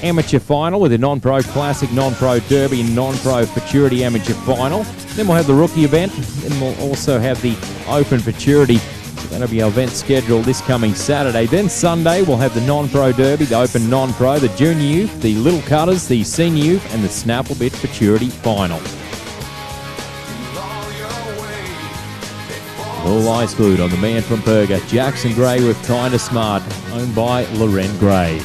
Amateur Final with the Non-Pro Classic, Non-Pro Derby and Non-Pro Futurity Amateur Final. Then we'll have the Rookie event. Then we'll also have the Open Futurity. So that'll be our event schedule this coming Saturday. Then Sunday, we'll have the Non-Pro Derby, the Open Non-Pro, the Junior Youth, the Little Cutters, the Senior Youth, and the Snapplebit Futurity Final. All eyes glued on the man from Berger, Jackson Gray with Kinda Smart, owned by Loren Gray.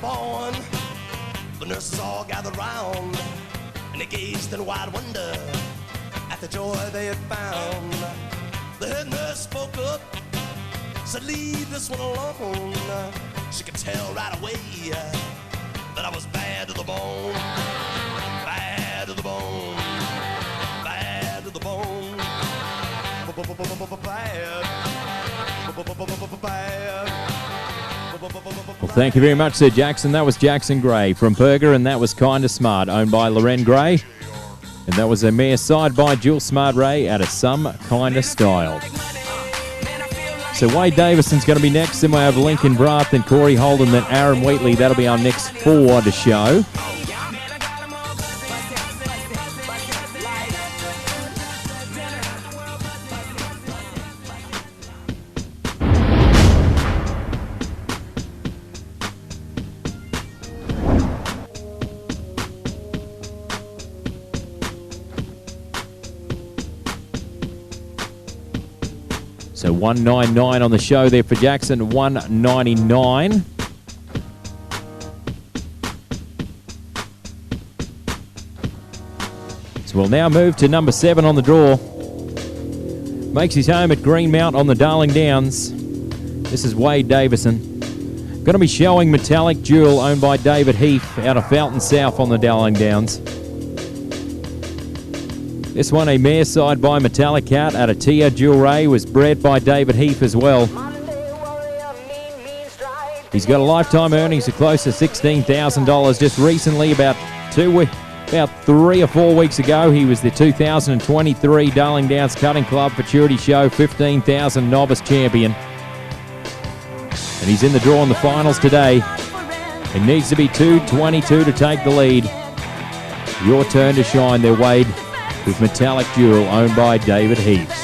born, the nurses all gathered round, and they gazed in wide wonder at the joy they had found. The head nurse spoke up, said, leave this one alone. She could tell right away that I was bad to the bone, bad to the bone, bad to the bone, bad. Well, thank you very much, Sir Jackson. That was Jackson Gray from Berger, and that was Kinda Smart, owned by Loren Gray. And that was a mare side by Jules Smart Ray out of Some Kinda Style. So Wade Davison's going to be next, then we'll have Lincoln Brath, then Corey Holden, then Aaron Wheatley. That'll be our next four to show. So 199 on the show there for Jackson, 199. So we'll now move to number 7 on the draw. Makes his home at Greenmount on the Darling Downs. This is Wade Davison. Going to be showing Metallic Jewel, owned by David Heath, out of Fountain South on the Darling Downs. This one, a mare side by Metallic Cat out of Tia Jewel Ray, was bred by David Heath as well. Monday warrior, mean stride. He's got a lifetime earnings of close to $16,000. Just recently, about 3 or 4 weeks ago, he was the 2023 Darling Downs Cutting Club Futurity Show 15,000 novice champion. And he's in the draw in the finals today. It needs to be 2:22 to take the lead. Your turn to shine there, Wade, with Metallic Jewel, owned by David Heath.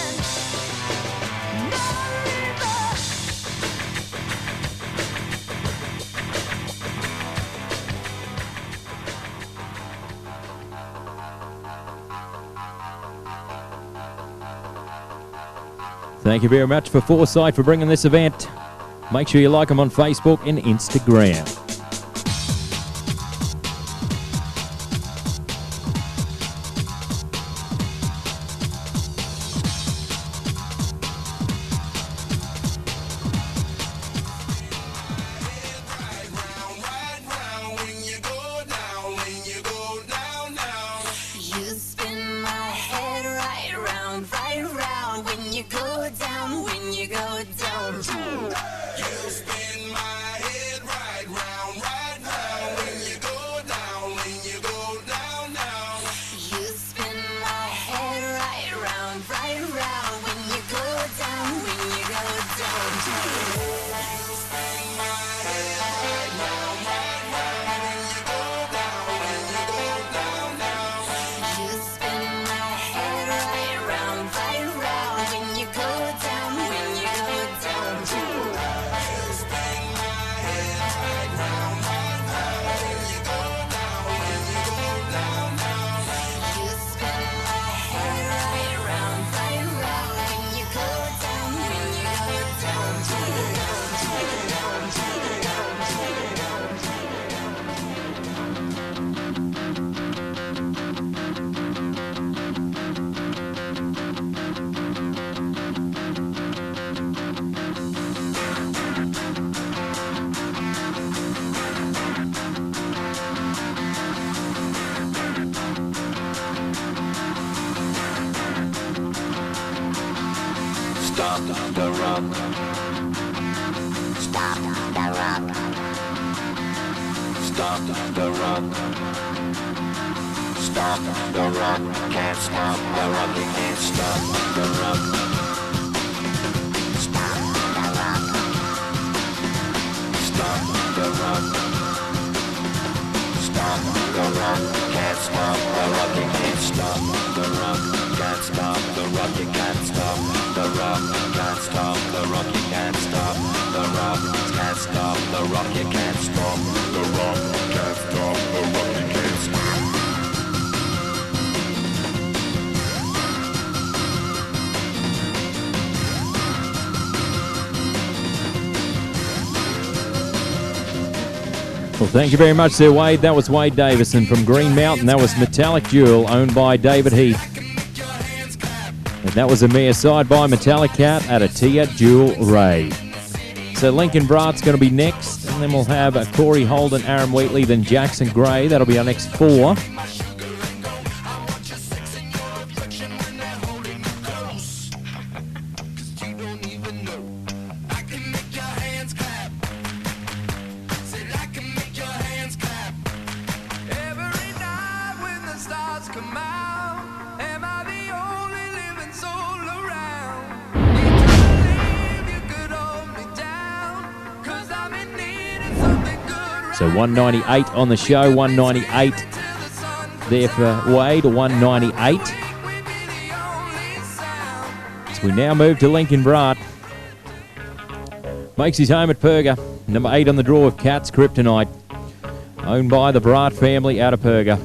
Thank you very much for Foresight for bringing this event. Make sure you like them on Facebook and Instagram. Stop the rock. Stop the rock. Stop the rock. Stop the rock. Can't stop the rock. You can't stop the rock. Stop the rock. Stop the rock. Stop the rock. Can't stop the rock. You can't stop the rock. Can't stop the rock. You can't stop the rock. Can't stop the rock. You can't stop the rock. Can't stop the rock. You can't stop the rock. Can't stop the rock. You can't stop. Well, thank you very much there, Wade. That was Wade Davison from Green Mountain. That was Metallic Jewel, owned by David Heath. And that was a mere side by Metallic Cat at a Tia Jewel Ray. So Lincoln Brat's going to be next, and then we'll have Corey Holden, Aaron Wheatley, then Jackson Gray. That'll be our next four. So 198 on the show, 198 there for Wade, 198. So we now move to Lincoln Brat. Makes his home at Perga. Number 8 on the draw of Cats Kryptonite, owned by the Brat family out of Perga.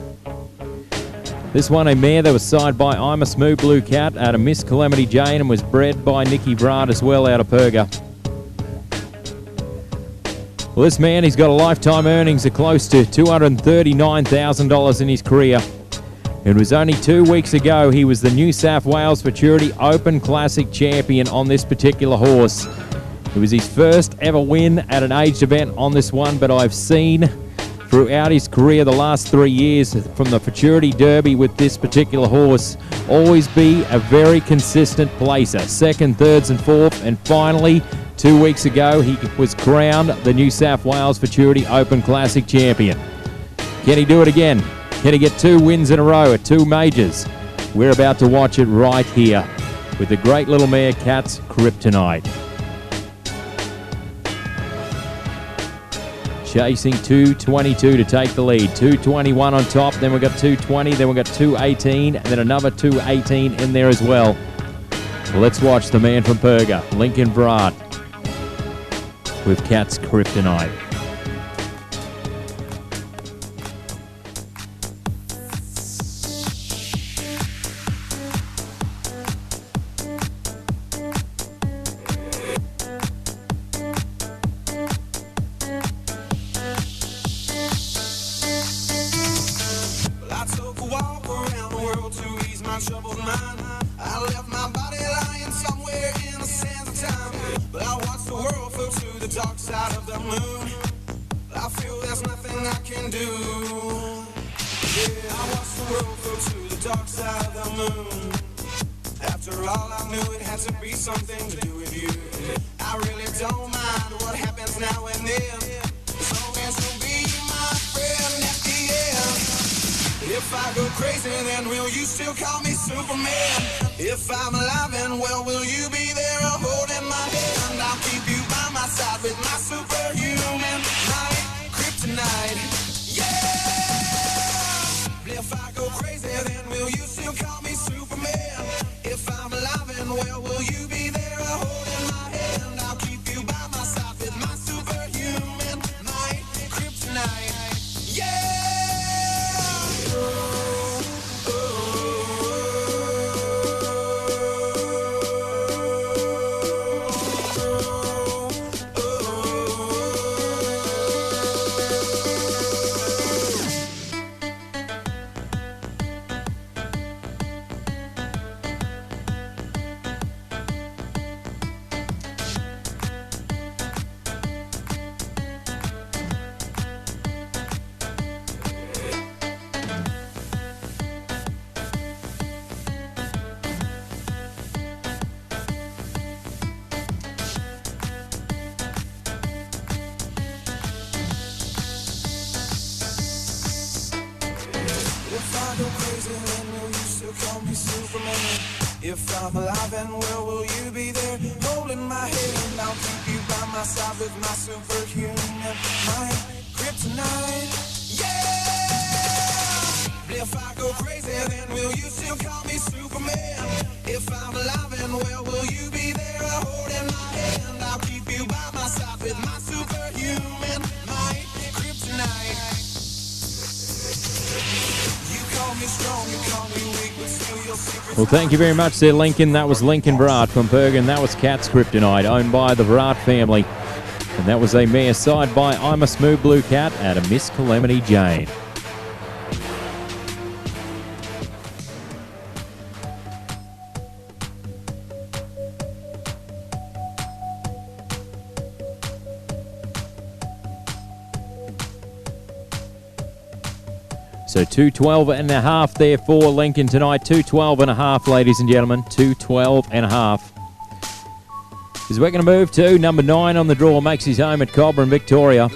This one, a mare that was sired by I'm a Smooth Blue Cat out of Miss Calamity Jane and was bred by Nicky Brat as well out of Perga. Well, this man, he's got a lifetime earnings of close to $239,000 in his career. It was only 2 weeks ago he was the New South Wales Futurity Open Classic champion on this particular horse. It was his first ever win at an aged event on this one, but I've seen throughout his career, the last 3 years from the Futurity Derby with this particular horse, always be a very consistent placer. Second, thirds and fourth, and finally, 2 weeks ago, he was crowned the New South Wales Futurity Open Classic champion. Can he do it again? Can he get 2 wins in a row at 2 majors? We're about to watch it right here with the great little mare, Cat's Kryptonite. Chasing 222 to take the lead. 221 on top, then we've got 220, then we've got 218, and then another 218 in there as well. Let's watch the man from Perga, Lincoln Virat, with Cat's Kryptonite. I took a walk around the world to ease my troubled mind. I left my body lying somewhere in the sands of time. But I watched the world flow to the dark side of the moon. I feel there's nothing I can do. Yeah, I watched the world flow to the dark side of the moon. After all, I knew it had to be something to do with you. I really don't mind what happens now and then, as long as you'll be my friend at the end. If I go crazy, then will you still call me Superman? If I'm alive and well, will you be there holding my hand? I'll keep you by my side with my superhuman might, kryptonite. Yeah! If I go crazy, then will you still call me Superman? If I'm alive and well, will you be there holding my hand? I'll keep you by my side with my superhuman might, kryptonite. Yeah! If I go crazy, then will you still call me Superman? If I'm alive and well, will you be there holding my hand? I'll keep you by my side with my superhuman might, kryptonite. Yeah! If I go crazy, then will you still call me Superman? If I'm alive and well, will you be there holding my hand? I'll keep you by my side with my superhuman might, kryptonite. Well, thank you very much there, Lincoln. That was Lincoln Virat from Perga, that was Cat's Kryptonite, owned by the Virat family. And that was a mare side by I'm a Smooth Blue Cat at a Miss Calamity Jane. So 212.5 there for Lincoln tonight. 212.5, ladies and gentlemen. 212.5. As we're going to move to number 9 on the draw, makes his home at Cobram, Victoria.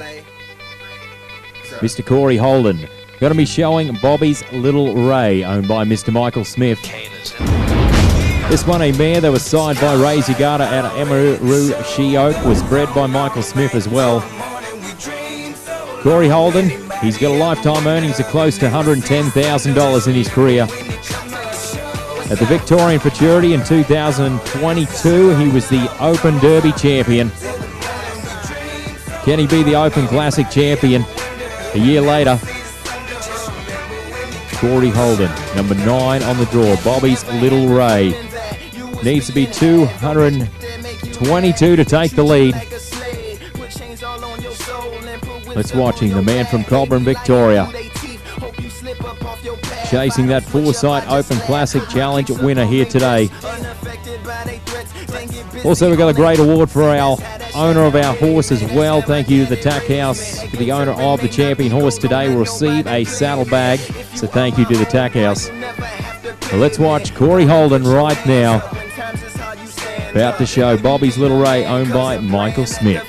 Mr. Corey Holden. Going to be showing Bobby's Little Ray, owned by Mr. Michael Smith. This one, a mare that was signed by Ray Zagata out of Emeroo She-Oak, was bred by Michael Smith as well. Corey Holden, he's got a lifetime earnings of close to $110,000 in his career. At the Victorian Futurity in 2022, he was the Open Derby champion. Can he be the Open Classic champion a year later? Corey Holden, number 9 on the draw, Bobby's Little Ray. Needs to be 222 to take the lead. Let's watch him, the man from Cobram, Victoria. Chasing that Foresight Open Classic Challenge winner here today. Also, we've got a great award for our owner of our horse as well. Thank you to the Tack House. The owner of the champion horse today will receive a saddlebag. So thank you to the Tack House. Well, let's watch Corey Holden right now. About to show Bobby's Little Ray, owned by Michael Smith.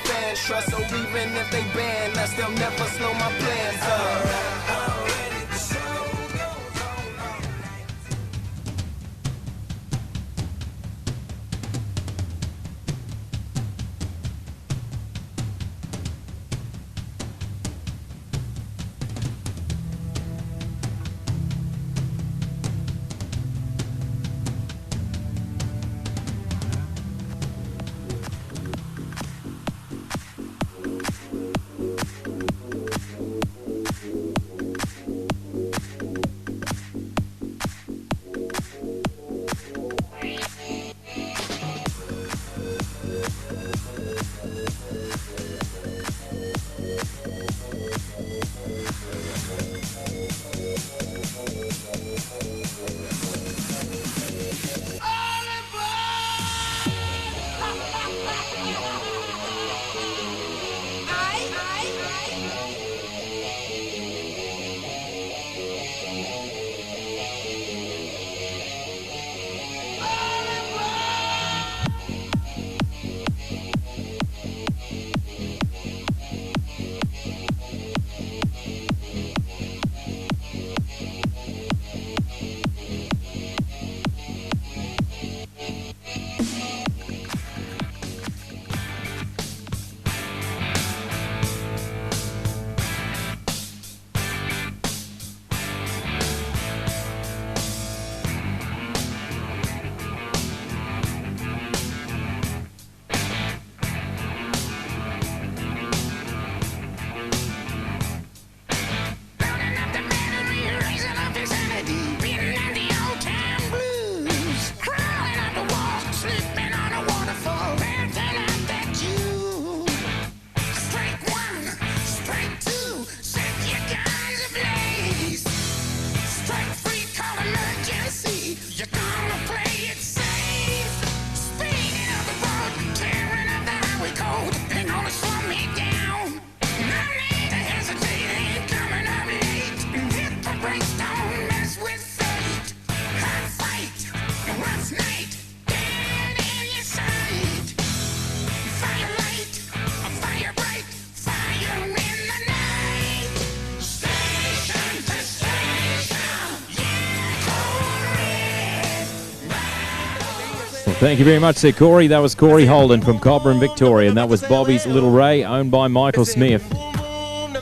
Thank you very much there, Corey. That was Corey Holden from Cobram, Victoria, and that was Bobby's Little Ray, owned by Michael Smith. And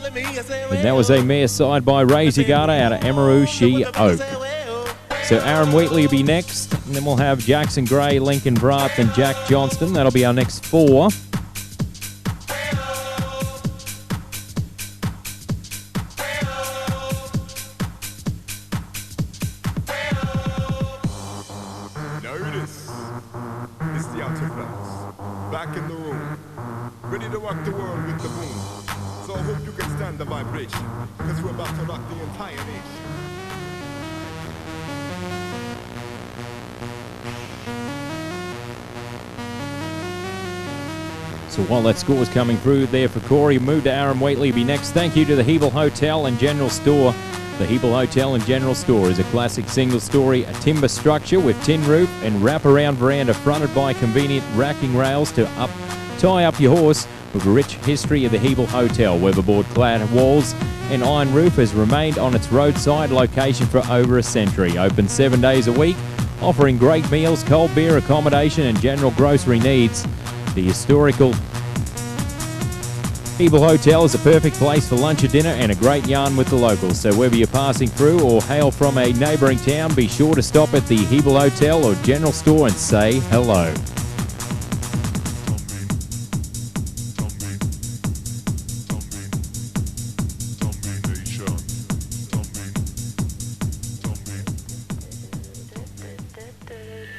that was a mare side by Ray Zigata out of Emeroo She Oak. So Aaron Wheatley will be next, and then we'll have Jackson Gray, Lincoln Bratt, and Jack Johnston. That'll be our next four. So while that score was coming through there for Corey, move to Aaron Wheatley be next. Thank you to the Hebel Hotel and General Store. The Hebel Hotel and General Store is a classic single-story timber structure with tin roof and wraparound veranda fronted by convenient racking rails to tie up your horse. With a rich history of the Hebel Hotel, weatherboard-clad walls and iron roof has remained on its roadside location for over a century. Open 7 days a week, offering great meals, cold beer, accommodation and general grocery needs. The historical Hebel Hotel is a perfect place for lunch or dinner and a great yarn with the locals. So whether you're passing through or hail from a neighbouring town, be sure to stop at the Hebel Hotel or General Store and say hello.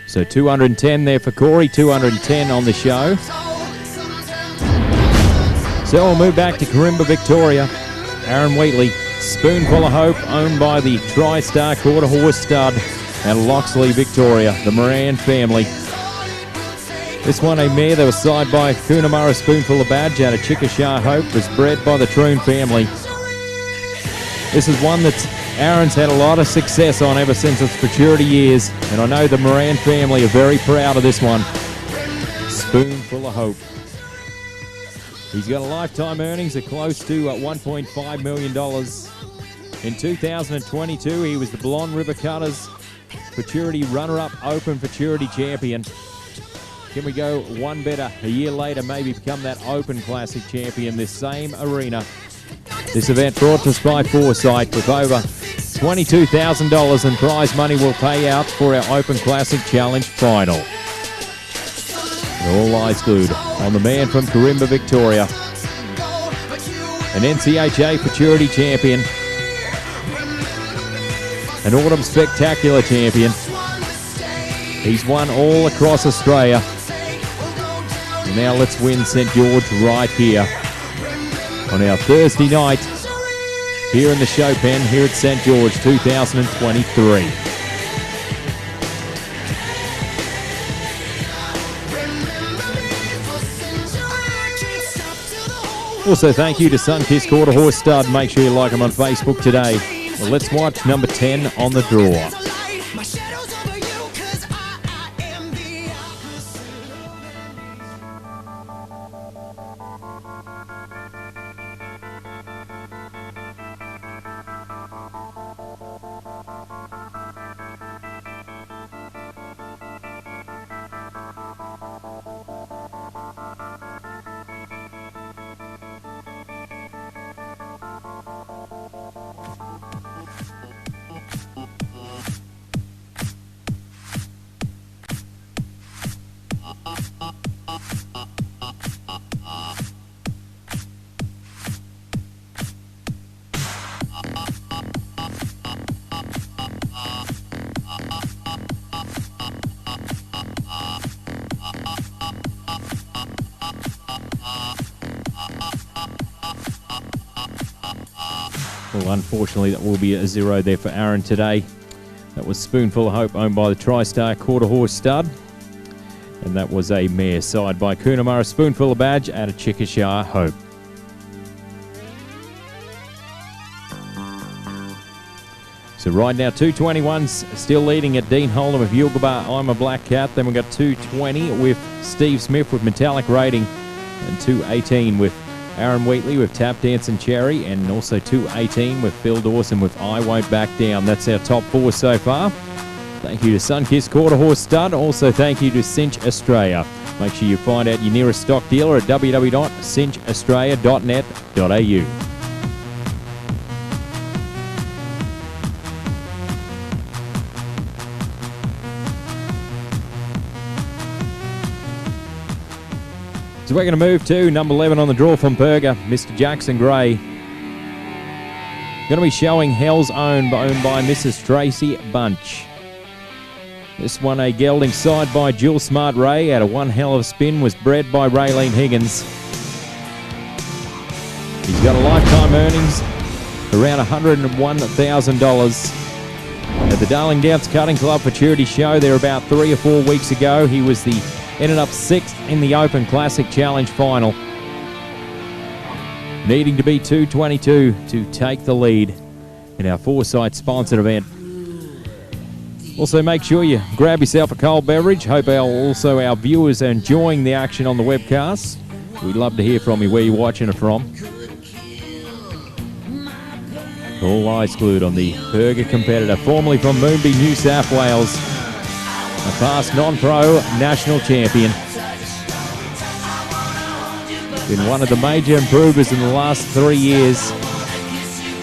So 210 there for Corey, 210 on the show. So we'll move back to Corimba, Victoria. Aaron Wheatley, Spoonful of Hope, owned by the TriStar Quarter Horse Stud out of Loxley, Victoria, the Moran family. This one, a mare that was side by Coonamarra Spoonful of Badge out of Chickasha Hope, was bred by the Troon family. This is one that Aaron's had a lot of success on ever since its maturity years, and I know the Moran family are very proud of this one. Spoonful of Hope. He's got a lifetime earnings of close to $1.5 million. In 2022, he was the Balonne River Cutters Futurity runner-up Open Futurity champion. Can we go one better? A year later, maybe become that Open Classic champion, this same arena. This event brought to us by Foresight with over $22,000 in prize money will pay out for our Open Classic Challenge final. And all eyes glued on the man from Corimba, Victoria. An NCHA Futurity champion. An Autumn Spectacular champion. He's won all across Australia. And now let's win St. George right here on our Thursday night here in the show pen here at St. George 2023. Also, thank you to Sunkist Quarter Horse Stud. Make sure you like them on Facebook today. Well, let's watch number 10 on the draw. Well, unfortunately, that will be a zero there for Aaron today. That was Spoonful of Hope, owned by the TriStar Quarter Horse Stud. And that was a mare side by Coonamarra Spoonful of Badge out of Chickasha Hope. So right now, 221's still leading at Dean Holden with Yulgabar, I'm a Black Cat. Then we've got 220 with Steve Smith with Metallic Rating. And 218 with Aaron Wheatley with Tap Dancing Cherry, and also 218 with Phil Dawson with I Won't Back Down. That's our top four so far. Thank you to Sunkist Quarter Horse Stud. Also thank you to Cinch Australia. Make sure you find out your nearest stock dealer at www.cinchaustralia.net.au. So we're going to move to number 11 on the draw from Perga, Mr. Jackson Gray. Going to be showing Hell's Own, owned by Mrs. Tracy Bunch. This one, a gelding side by Jill Smart Ray out of One Hell of a Spin, was bred by Raylene Higgins. He's got a lifetime earnings around $101,000. At the Darling Downs Cutting Club Futurity Show there about 3 or 4 weeks ago, he was ended up 6th in the Open Classic Challenge final. Needing to be 222 to take the lead in our Foresight sponsored event. Also make sure you grab yourself a cold beverage. Hope our viewers are enjoying the action on the webcast. We'd love to hear from you where you're watching it from. All eyes glued on the Perga competitor, formerly from Moonbee, New South Wales. A past non-pro national champion. Been one of the major improvers in the last 3 years.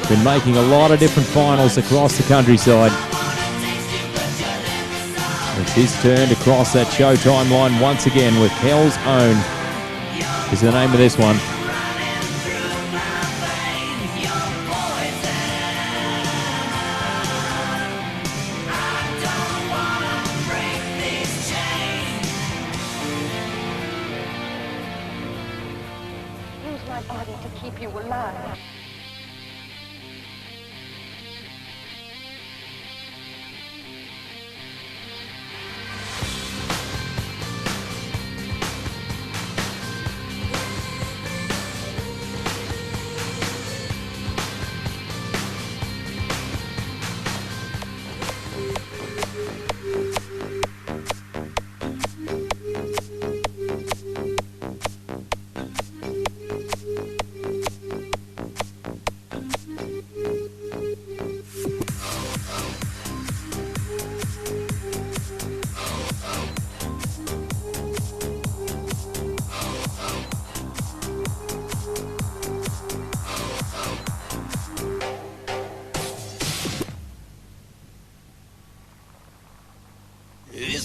Been making a lot of different finals across the countryside. It's his turn to cross that show timeline once again with Hell's Own is the name of this one.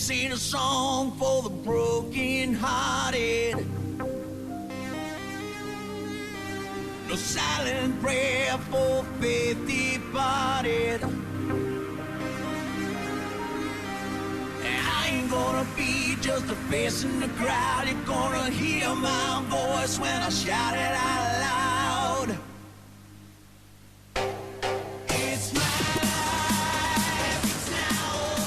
This ain't a song for the broken-hearted. No silent prayer for faith departed. I ain't gonna be just a face in the crowd. You're gonna hear my voice when I shout it out loud. It's my life, it's now or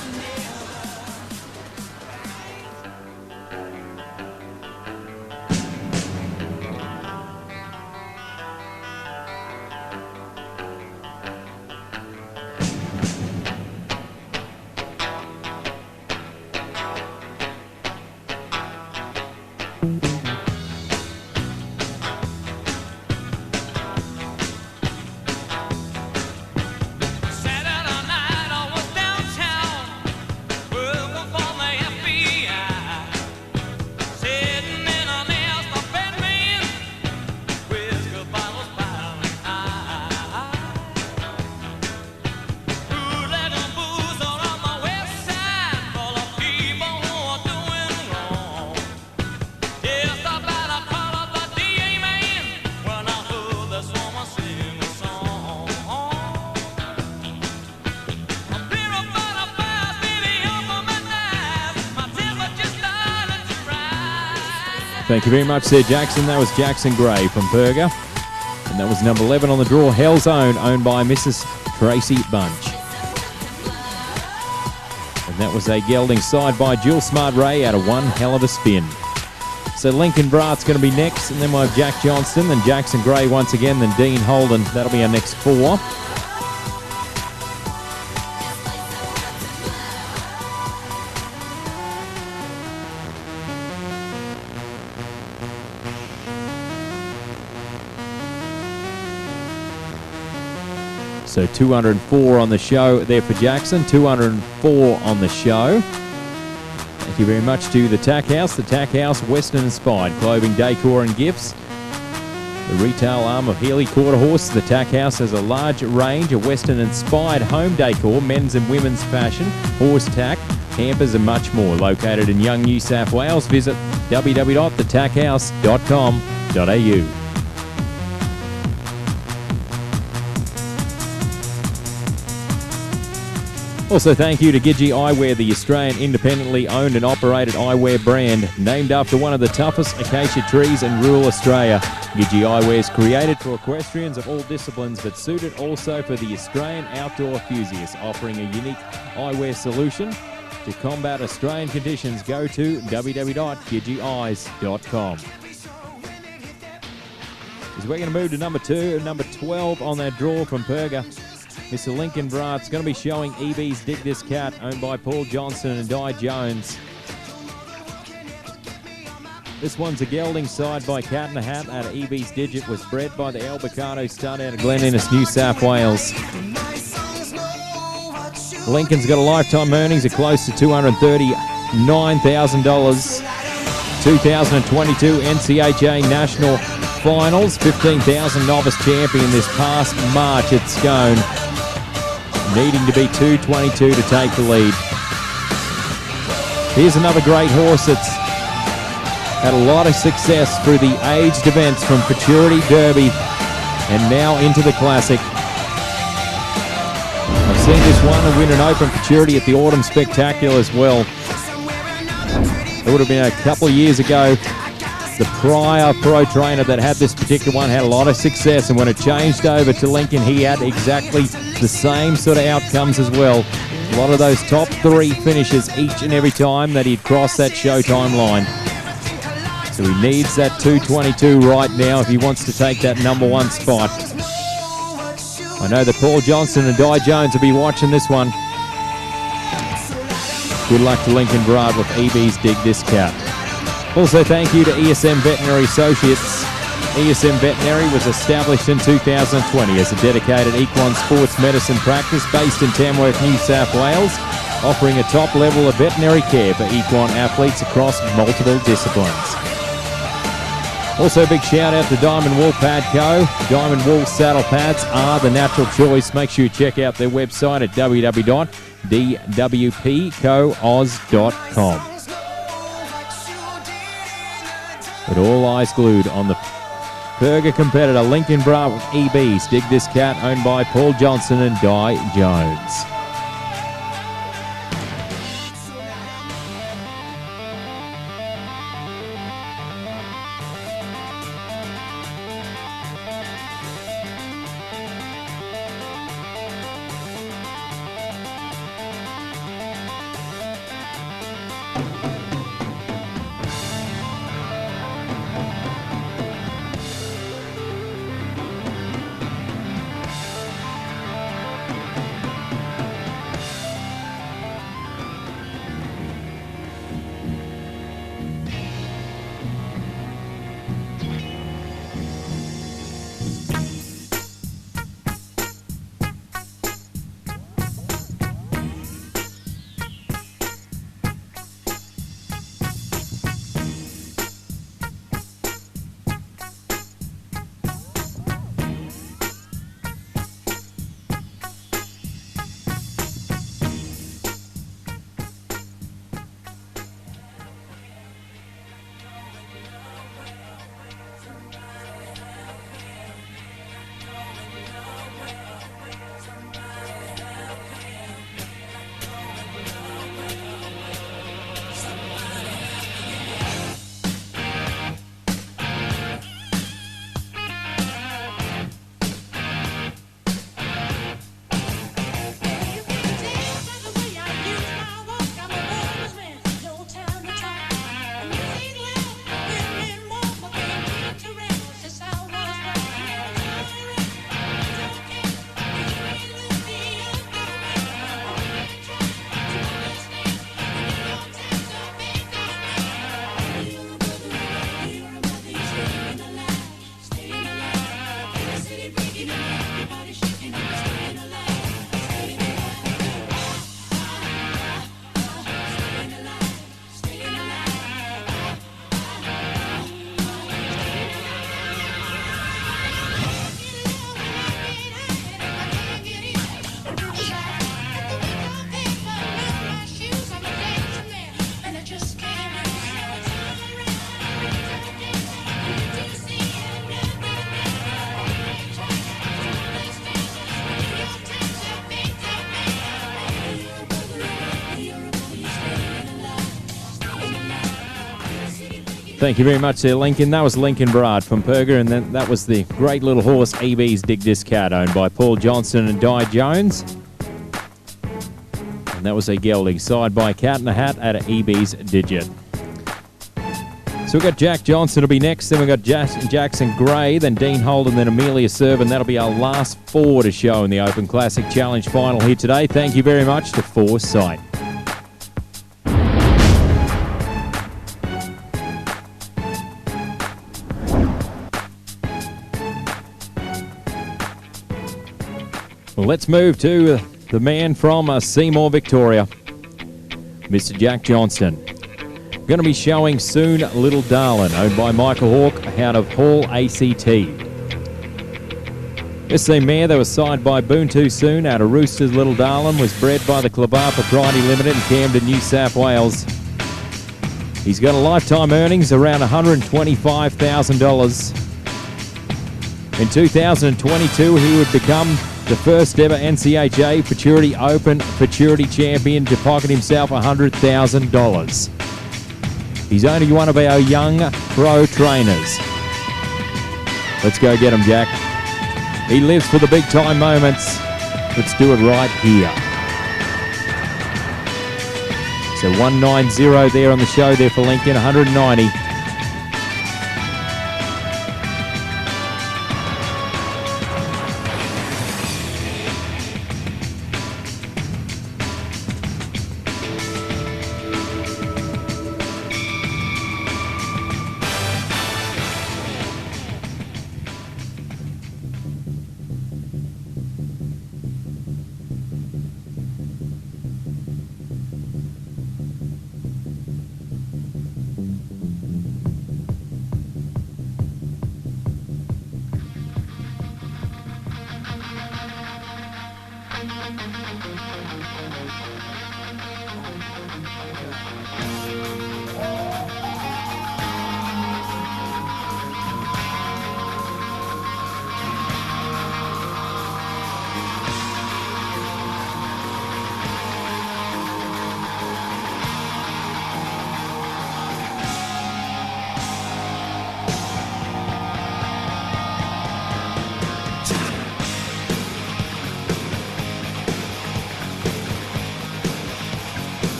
Thank you very much there, Jackson. That was Jackson Gray from Perga. And that was number 11 on the draw, Hell's Own, owned by Mrs. Tracy Bunch. And that was a gelding side by Jill Smart Ray out of One Hell of a Spin. So Lincoln Brat's going to be next, and then we'll have Jack Johnston, then Jackson Gray once again, then Dean Holden. That'll be our next four. So 204 on the show there for Jackson, 204 on the show. Thank you very much to the Tack House. The Tack House, Western inspired clothing, decor and gifts. The retail arm of Healy Quarter Horse. The Tack House has a large range of Western inspired home decor, men's and women's fashion, horse tack, hampers and much more. Located in Young, New South Wales. Visit www.thetackhouse.com.au. Also, thank you to Gidgee Eyewear, the Australian independently owned and operated eyewear brand, named after one of the toughest acacia trees in rural Australia. Gidgee Eyewear is created for equestrians of all disciplines, but suited also for the Australian outdoor enthusiast, offering a unique eyewear solution to combat Australian conditions. Go to www.gidgeeeyes.com. As we're going to move to number 2 and number 12 on that draw from Perga. Mr. Lincoln Brat's going to be showing EB's Dig This Cat, owned by Paul Johnston and Di Jones. This one's a gelding side by Cat in a Hat out of EB's Digit, was bred by the Albacado stud out of Glen Innes, New South Wales. Lincoln's got a lifetime earnings of close to $239,000. 2022 NCHA National Finals, 15,000 novice champion this past March at Scone. Needing to be 222 to take the lead. Here's another great horse that's had a lot of success through the aged events from Futurity Derby and now into the Classic. I've seen this one win an Open Futurity at the Autumn Spectacular as well. It would have been a couple of years ago. The prior pro trainer that had this particular one had a lot of success, and when it changed over to Lincoln, he had exactly the same sort of outcomes as well. A lot of those top 3 finishes each and every time that he'd crossed that Showtime line. So he needs that 222 right now if he wants to take that number 1 spot. I know that Paul Johnston and Di Jones will be watching this one. Good luck to Lincoln Brat with EB's Dig This Cat. Also, thank you to ESM Veterinary Associates. ESM Veterinary was established in 2020 as a dedicated equine sports medicine practice based in Tamworth, New South Wales, offering a top level of veterinary care for equine athletes across multiple disciplines. Also, big shout out to Diamond Wool Pad Co. Diamond Wool saddle pads are the natural choice. Make sure you check out their website at www.dwpcooz.com. But all eyes glued on the Perga competitor Lincoln Bra with EBs. Dig This Cat, owned by Paul Johnson and Di Jones. Thank you very much there, Lincoln. That was Lincoln Brard from Perga, and then that was the great little horse EB's Dig This Cat, owned by Paul Johnson and Di Jones. And that was a gelding side by Cat in a Hat at EB's Digit. So we've got Jack Johnson will be next, then we've got Jackson Gray, then Dean Holden, then Amelia Serve, and that'll be our last four to show in the Open Classic Challenge final here today. Thank you very much to Foresight. Well, let's move to the man from Seymour, Victoria, Mr. Jack Johnston. Going to be showing soon Little Darlin, owned by Michael Hawke out of Hall ACT. This is a mare that was signed by Boone Too Soon out of Roosters. Little Darlin was bred by the Clabar Propriety Limited in Camden, New South Wales. He's got a lifetime earnings around $125,000. In 2022, he would become the first ever NCHA Futurity Open Futurity Champion to pocket himself $100,000. He's only one of our young pro trainers. Let's go get him, Jack. He lives for the big time moments. Let's do it right here. So 190 there on the show there for Lincoln, 190.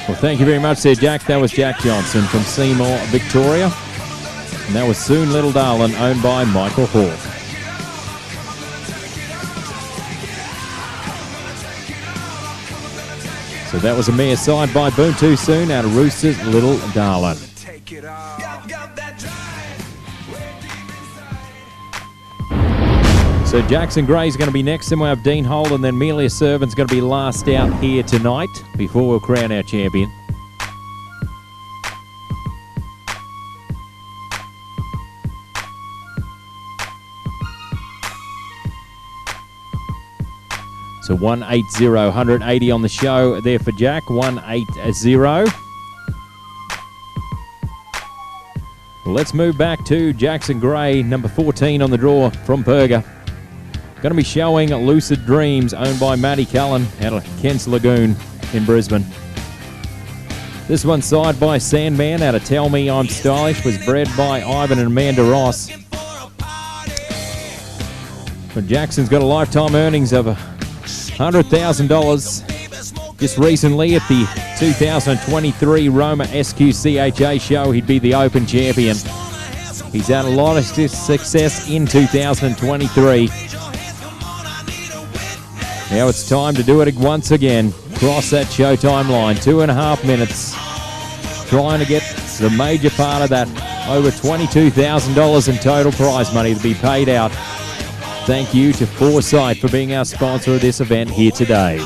Well, thank you very much there, Jack. That was Jack Johnson from Seymour, Victoria. And that was Soon Little Darlin', owned by Michael Hawke. So that was a mere side by Boom Too Soon out of Rooster's Little Darlin'. So Jackson Gray's going to be next, then we'll have Dean Holden, then Melia Servan's going to be last out here tonight before we'll crown our champion. So 180, 180 on the show there for Jack, 180. Well, let's move back to Jackson Gray, number 14 on the draw from Perga. Going to be showing Lucid Dreams, owned by Matty Cullen out of Kent's Lagoon in Brisbane. This one side by Sandman out of Tell Me I'm Stylish, was bred by Ivan and Amanda Ross. But Jackson's got a lifetime earnings of $100,000. Just recently at the 2023 Roma SQCHA show, he'd be the Open champion. He's had a lot of success in 2023. Now it's time to do it once again. Cross that showtime line, 2.5 minutes. Trying to get the major part of that, over $22,000 in total prize money to be paid out. Thank you to Foresight for being our sponsor of this event here today.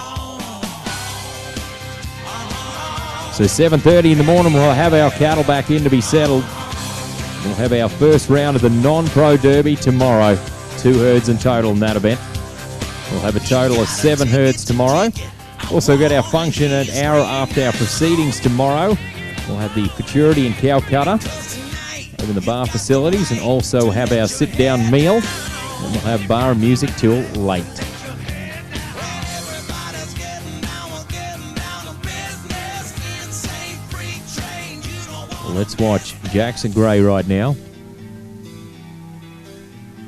So 7:30 in the morning, we'll have our cattle back in to be settled. We'll have our first round of the non-pro derby tomorrow. 2 herds in total in that event. We'll have a total of 7 herds tomorrow. Also got our function an hour after our proceedings tomorrow. We'll have the Futurity and Cow Cutter over in the bar facilities, and also have our sit-down meal. And we'll have bar and music till late. Let's watch Jackson Gray right now.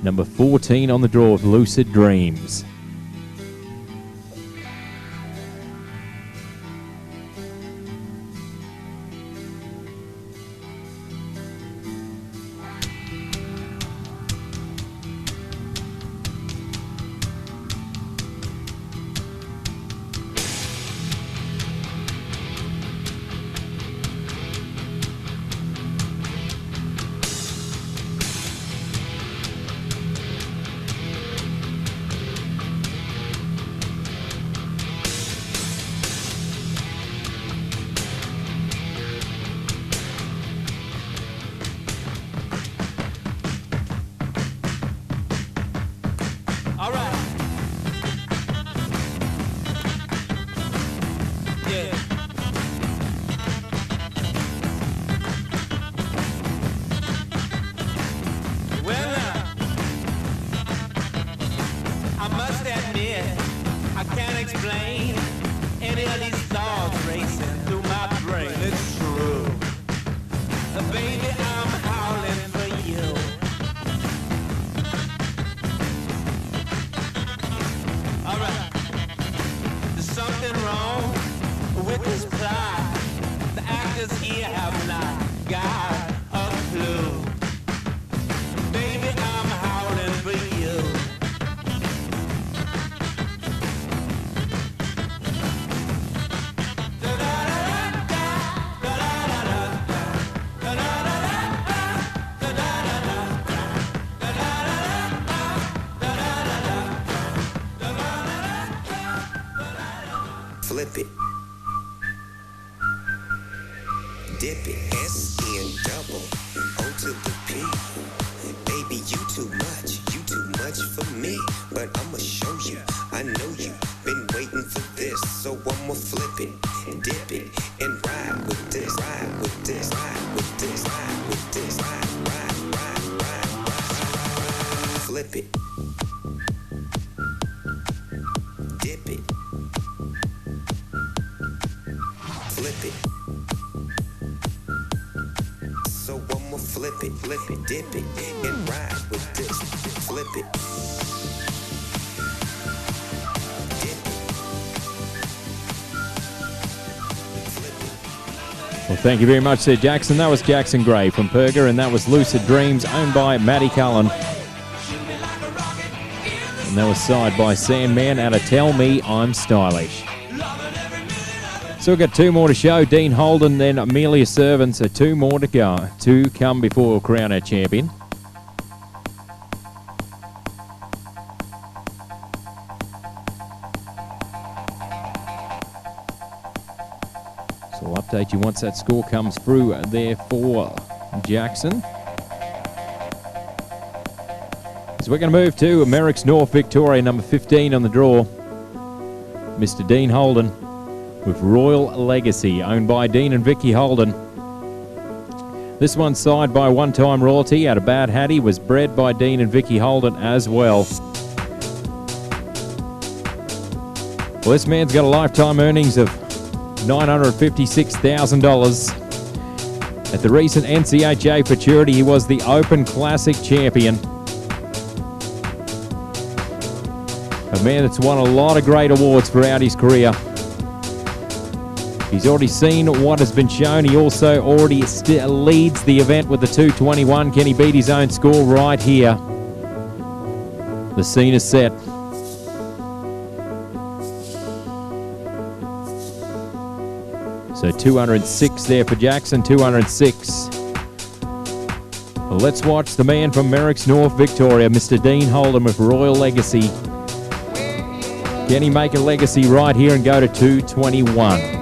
Number 14 on the draw of Lucid Dreams. admit I can't explain any of these thoughts racing through my brain. It's true. Baby, I'm howling for you. Alright. There's something wrong with this plot. The actors here have not got a clue. Baby, I'm howling for you. Flip it, dip it, S-N double, O to the P. Baby, you too much for me. But I'ma show you, I know you been waiting for this. So I'ma flip it, dip it, and ride with this, ride with this, ride with this, ride with this, ride. Flip it, dip it, flip it. So I'ma flip it, dip it, and ride with this. Flip it. Well, thank you very much there, Jackson. That was Jackson Gray from Perga, and that was Lucid Dreams, owned by Matty Cullen. And that was signed by Sandman out of Tell Me I'm Stylish. So we've got two more to show. Dean Holden, then Amelia Servan. So two more to go. Two come before we'll crown our champion. So we'll update you once that score comes through there for Jackson. So we're going to move to Merricks North, Victoria, number 15 on the draw. Mr. Dean Holden with Royal Legacy, owned by Dean and Vicky Holden. This one's signed by one-time royalty out of Bad Hattie, was bred by Dean and Vicky Holden as well. Well, this man's got a lifetime earnings of $956,000. At the recent NCHA Futurity, he was the Open Classic champion. A man that's won a lot of great awards throughout his career. He's already seen what has been shown. He also already leads the event with the 221. Can he beat his own score right here? The scene is set. So 206 there for Jackson, 206. Well, let's watch the man from Merricks North, Victoria, Mr. Dean Holden with Royal Legacy. Can he make a legacy right here and go to 221?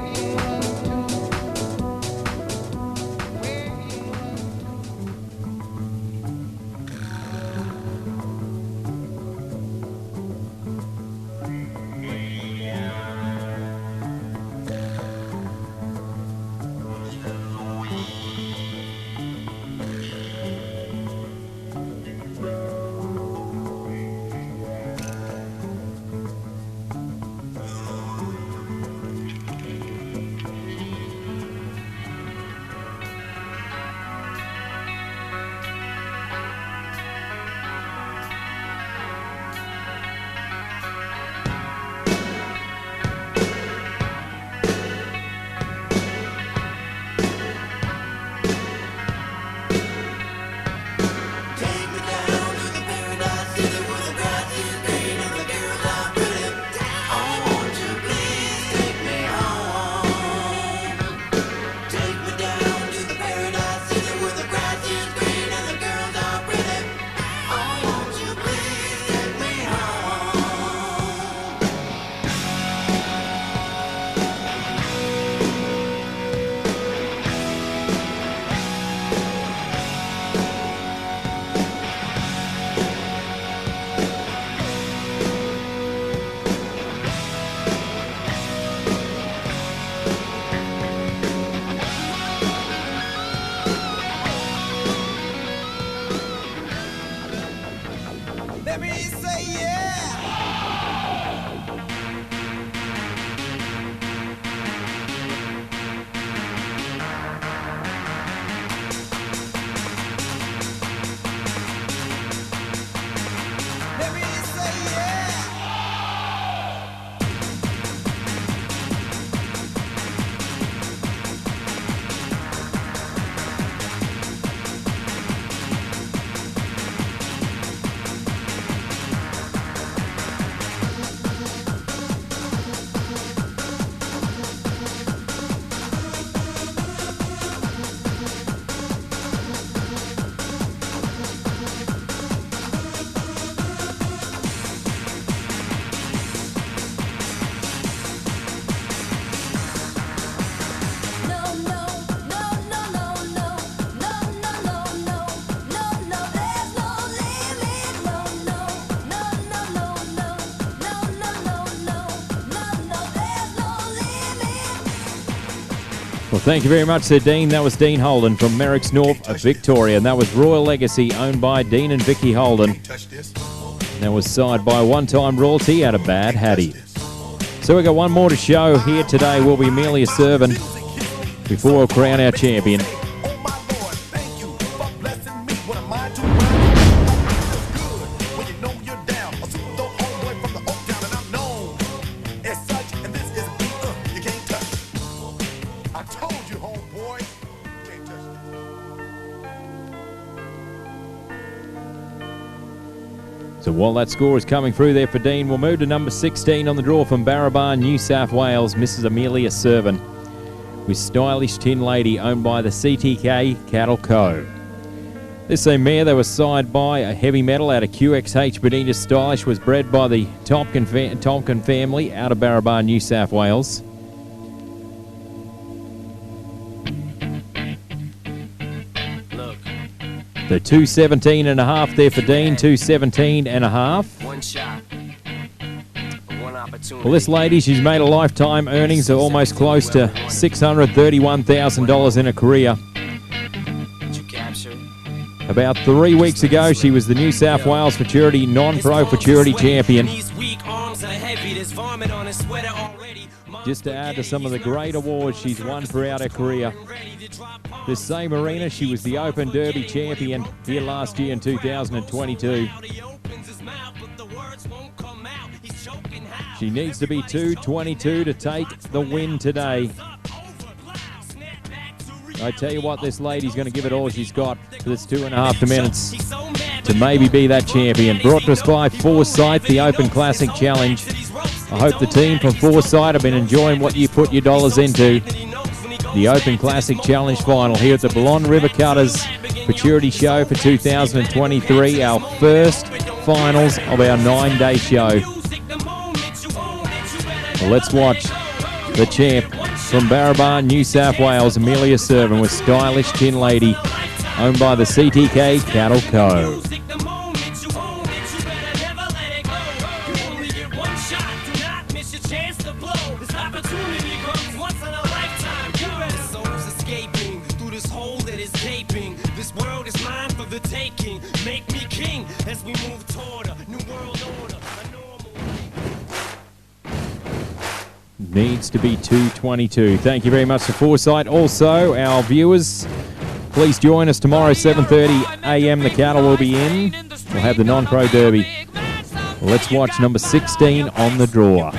Well, thank you very much, Sir Dean. That was Dean Holden from Merricks North of Victoria. And that was Royal Legacy, owned by Dean and Vicky Holden. And that was signed by one-time royalty out of Bad Hattie. So we've got one more to show here today. Will be Amelia Servan before we'll crown our champion. So while that score is coming through there for Dean, we'll move to number 16 on the draw from Barabaan, New South Wales, Mrs. Amelia Servan, with Stylish Tin Lady, owned by the CTK Cattle Co. This same mare that was sired by a heavy metal out of QXH Benita Stylish was bred by the Tomkin family out of Barabaan, New South Wales. So 217.5 there for Dean, 217.5. One shot. One opportunity. Well, this lady, she's made a lifetime earnings of almost close to $631,000 in her career. Did you capture? About 3 weeks ago, she was the New South Wales Futurity Non-Pro Futurity Champion. Just to add to some of the great awards she's won throughout her career. This same arena, she was the Open Derby champion here last year in 2022. She needs to be 222 to take the win today. I tell you what, this lady's going to give it all she's got for this 2.5 minutes to maybe be that champion. Brought to us by Foresight, the Open Classic Challenge. I hope the team from Foresight have been enjoying what you put your dollars into. The Open Classic Challenge final here at the Balonne River Cutters Futurity Show for 2023, our first finals of our 9-day show. Well, let's watch the champ from Barabaan, New South Wales, Amelia Servan, with Stylish Tin Lady, owned by the CTK Cattle Co. Needs to be 222. Thank you very much to Foresight. Also, our viewers, please join us tomorrow, 7:30 a.m. The cattle will be in. We'll have the non-pro derby. Let's watch number 16 on the draw.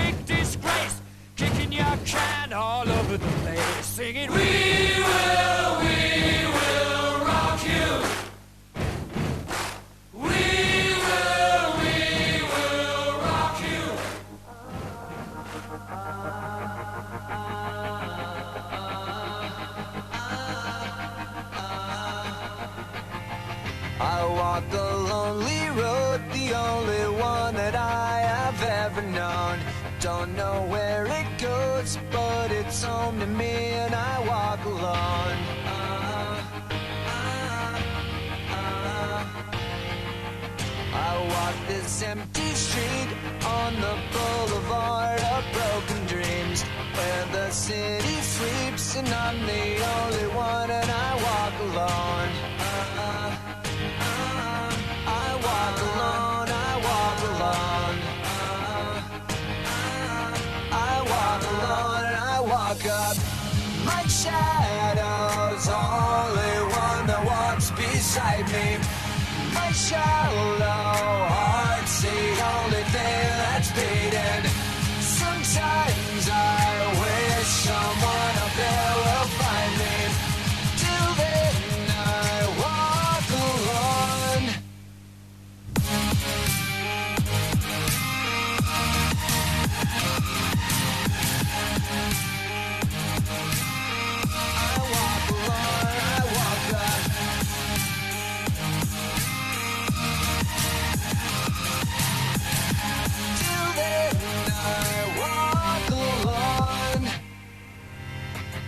I walk the lonely road, the only one that I have ever known. Don't know where it goes, but it's home to me, and I walk alone. I walk this empty street on the boulevard of broken dreams, where the city sleeps and I'm the only one, and I walk alone. I walk alone, I walk alone. I walk alone and I walk up. My shadow's only one that walks beside me. My shallow heart's the only thing that's beating. Sometimes I wish someone up there will find me. Till then I walk alone.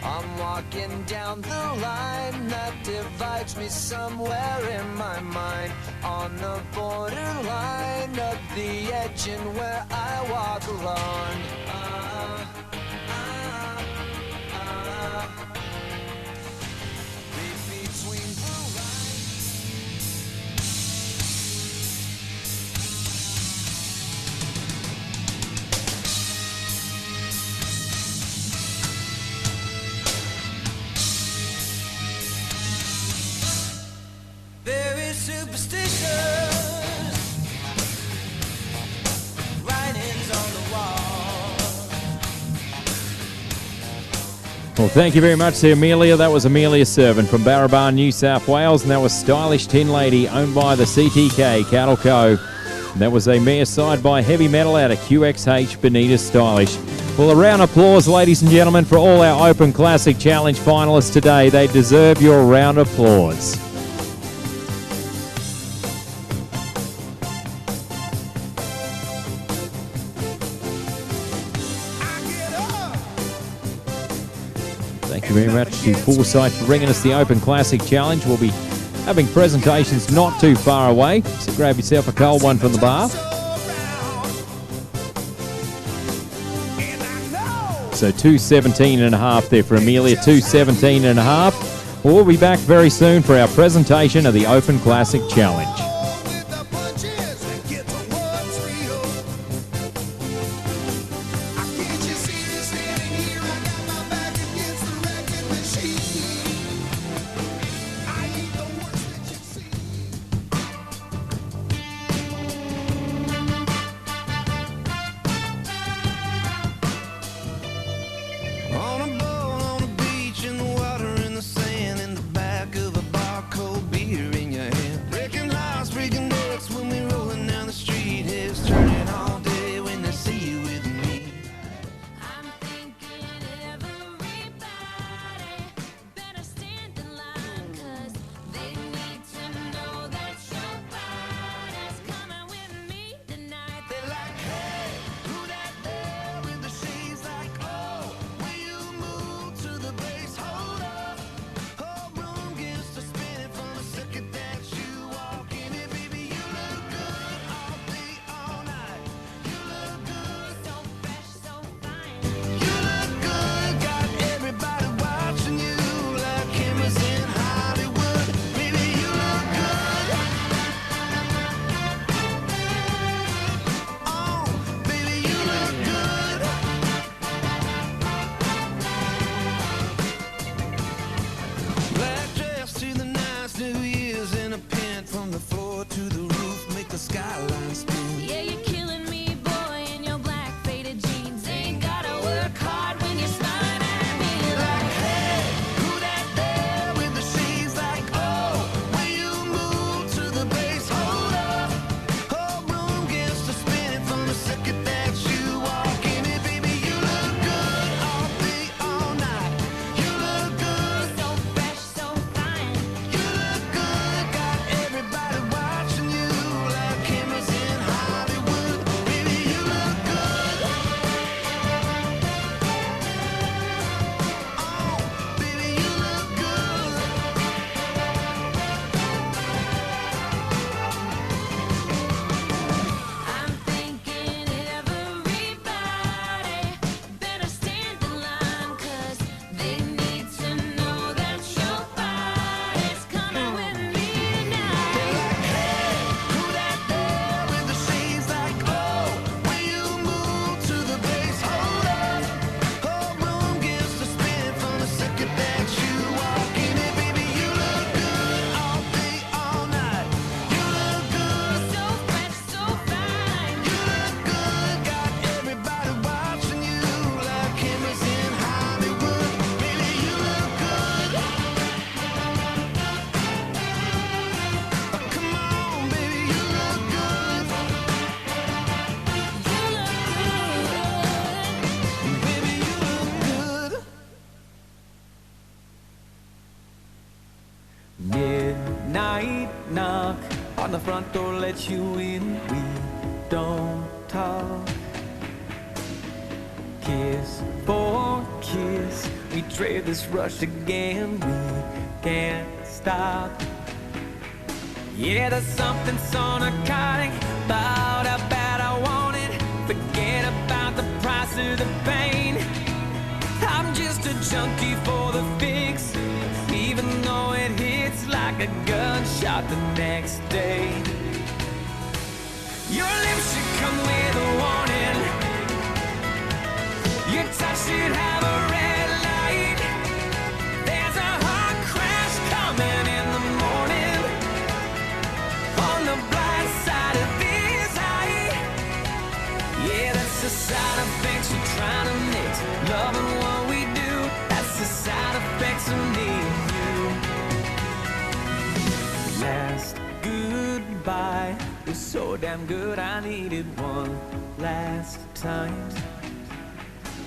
I'm walking down the line that divides me somewhere in my mind, on the borderline of the edge and where I walk alone. Well, thank you very much to Amelia. That was Amelia Servant from Barraban, New South Wales, and that was Stylish Tin Lady, owned by the CTK Cattle Co. And that was a mare side by Heavy Metal out of QXH, Benita Stylish. Well, a round of applause, ladies and gentlemen, for all our Open Classic Challenge finalists today. They deserve your round of applause. Thank you very much to Foresight for bringing us the Open Classic Challenge. We'll be having presentations not too far away, so grab yourself a cold one from the bar. So 217.5 there for Amelia, 217.5. We'll be back very soon for our presentation of the Open Classic Challenge. Midnight knock on the front door, let you in. We don't talk. Kiss for kiss, we trade this rush again. We can't stop. Yeah, there's something so narcotic about how bad I want it. Forget about the price of the pain. I'm just a junkie for the fix, even though it hits like a gunshot the next day. Your lips should come with a warning. Your touch should have a red light. There's a hard crash coming in the morning. On the blind side of this height. Yeah, that's the side effects you're trying to mix. Loving what we do, that's the so damn good I needed one last time.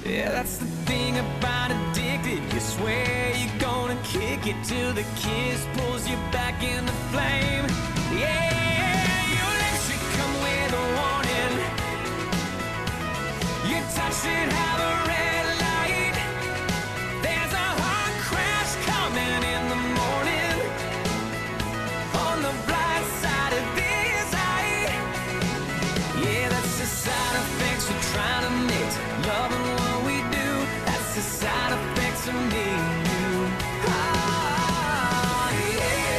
Yeah, that's the thing about addicted. You swear you're gonna kick it till the kiss pulls you back in the flame. Yeah, your lips should come with a warning. Your touch should have a red light. There's a hard crash coming in the morning. On the bright side of this eye. Yeah, that's the side effects of trying to mix love and what we do. That's the side effects of me and you. Ah, yeah.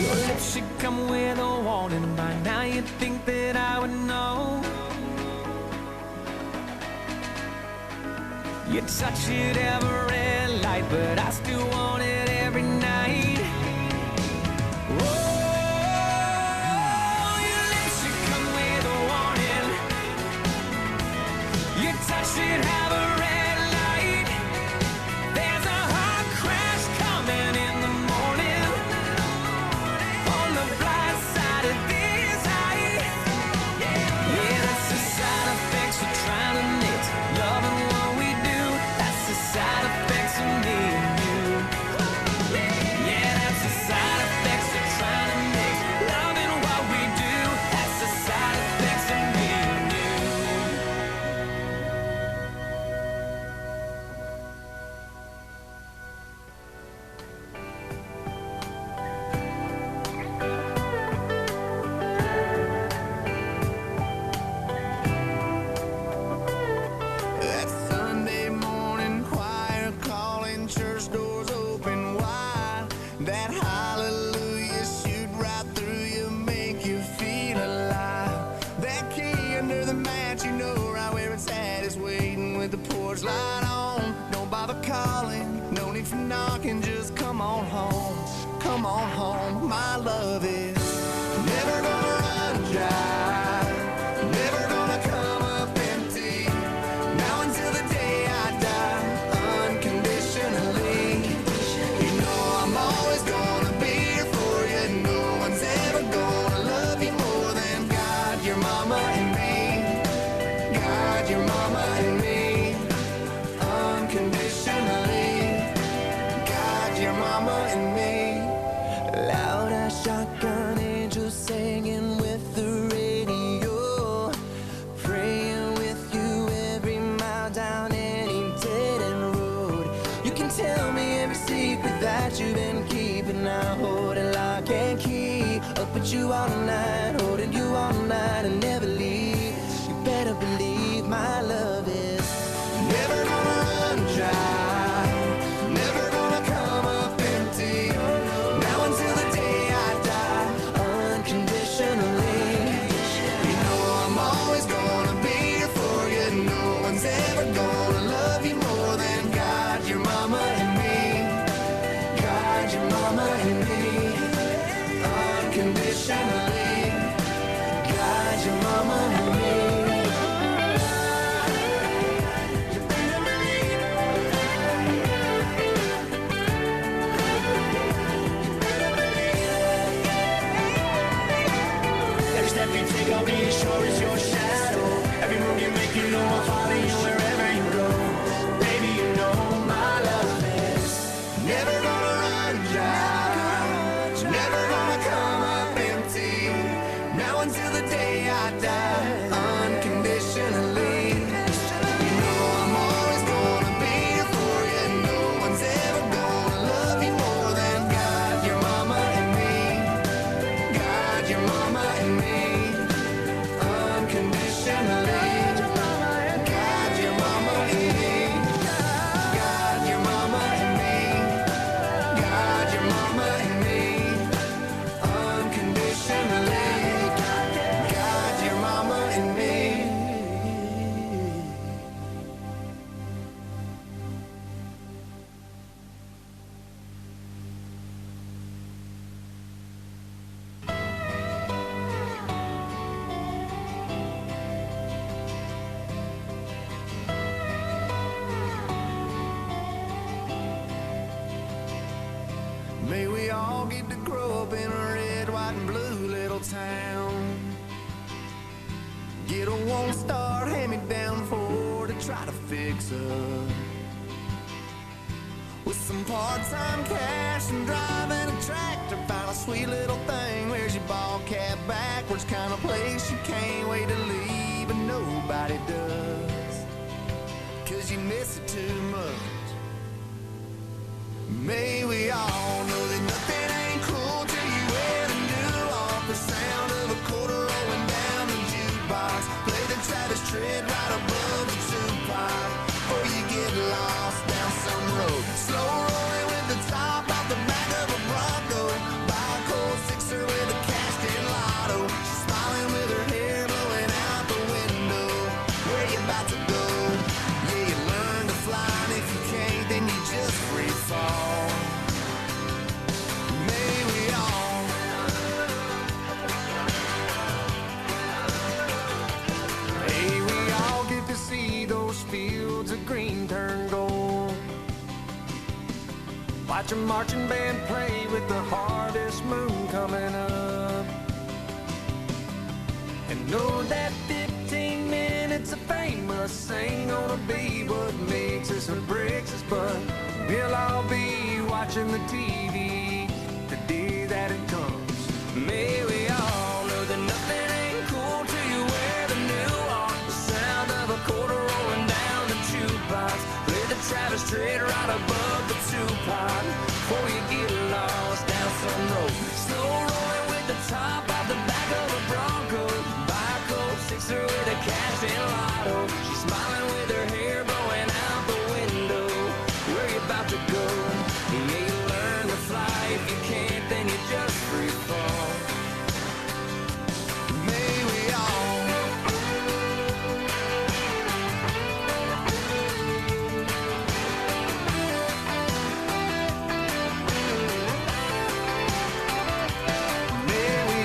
Your lips should come with a warning. By now you'd think that I would know. Your touch should have a red light, but I still want it every night. Oh, your lips should come with a warning. Your touch should have a red light. There's a hard crash coming in the morning. On the bright side of this eye. Yeah, that's the side effects of trying to mix love and what we do. That's the side effects of me and you. Yeah, that's the side effects of trying to mix love and what we do. That's the side effects of me and you. That Sunday morning choir calling, church doors open wide. That hallelujah shoot right through you, make you feel alive. That key under the mat, you know right where it's at, is waiting with the porch light on. Don't bother calling, no need for knocking, just come on home. Come on home, my love is never gonna run dry. Never gonna come up empty. Now until the day I die, unconditionally. You know I'm always gonna be here for you. No one's ever gonna love you more than God, your mama and me. God, your mama and me. Unconditionally. God, your mama and me. Loud as shotgun angels singing with the radio. Praying with you every mile down any dead end road. You can tell me every secret that you've been keeping. I hold it lock and key. Up with you all night, holding you all night and never leave. You better believe my love is never gonna run dry. Never gonna come up empty. Now until the day I die, unconditionally. You know I'm always gonna be here for you. No one's ever gonna love you more than God, your mama and me. God, your mama and me. Unconditionally. God, your mama and me. Every step you take, I'll be as sure as your shadow. Every move you make, you know I'll follow you wherever you go. Baby, you know my love is Never gonna run dry. Never gonna come up empty. Now until the day I die, unconditionally. You know I'm always gonna be here for you. No one's ever gonna love you more than God, your mama and me. God, your mama and me. Unconditionally. God, your mama and me. God, your mama and me. God, your mama and me. all get to grow up in a red, white, and blue little town. Get a one-star hand-me-down Ford to try to fix up. With some part-time cash and driving a tractor, find a sweet little thing. Wears your ball cap backwards, kind of place you can't wait to leave, but nobody does, 'cause you miss it too much. May we all know that nothing ain't cool till you wear the new off. The sound of a quarter rolling down the jukebox. Play the Travis tread right above the tune-pipe before you get lost down some road. Slow rolling with the top off the back of a Bronco. Buy a cold sixer with a cashed-in lotto. She's smiling with her hair blowing out the window. Where you about to go? Yeah, you learn to fly, and if you can't, then you just free fall. May we all get to see those fields of green turn gold. Watch a marching band play with the harvest moon coming up. And know that 15 minutes of fame must ain't gonna be what makes us or breaks us, but we'll all be watching the TV the day that it comes. May we all know that nothing ain't cool till you wear the new on. The sound of a quarter rolling down the jukebox. Play the Travis tread right above the two-pot before you get lost down some road. Slow rolling with the top out the back of a Bronco. Buy a cold sixer with a cash-in lotto. She's smiling with her hair blowing out the window. Where you about to go? Yeah, you learn to fly. If you can't, then you just free fall. May we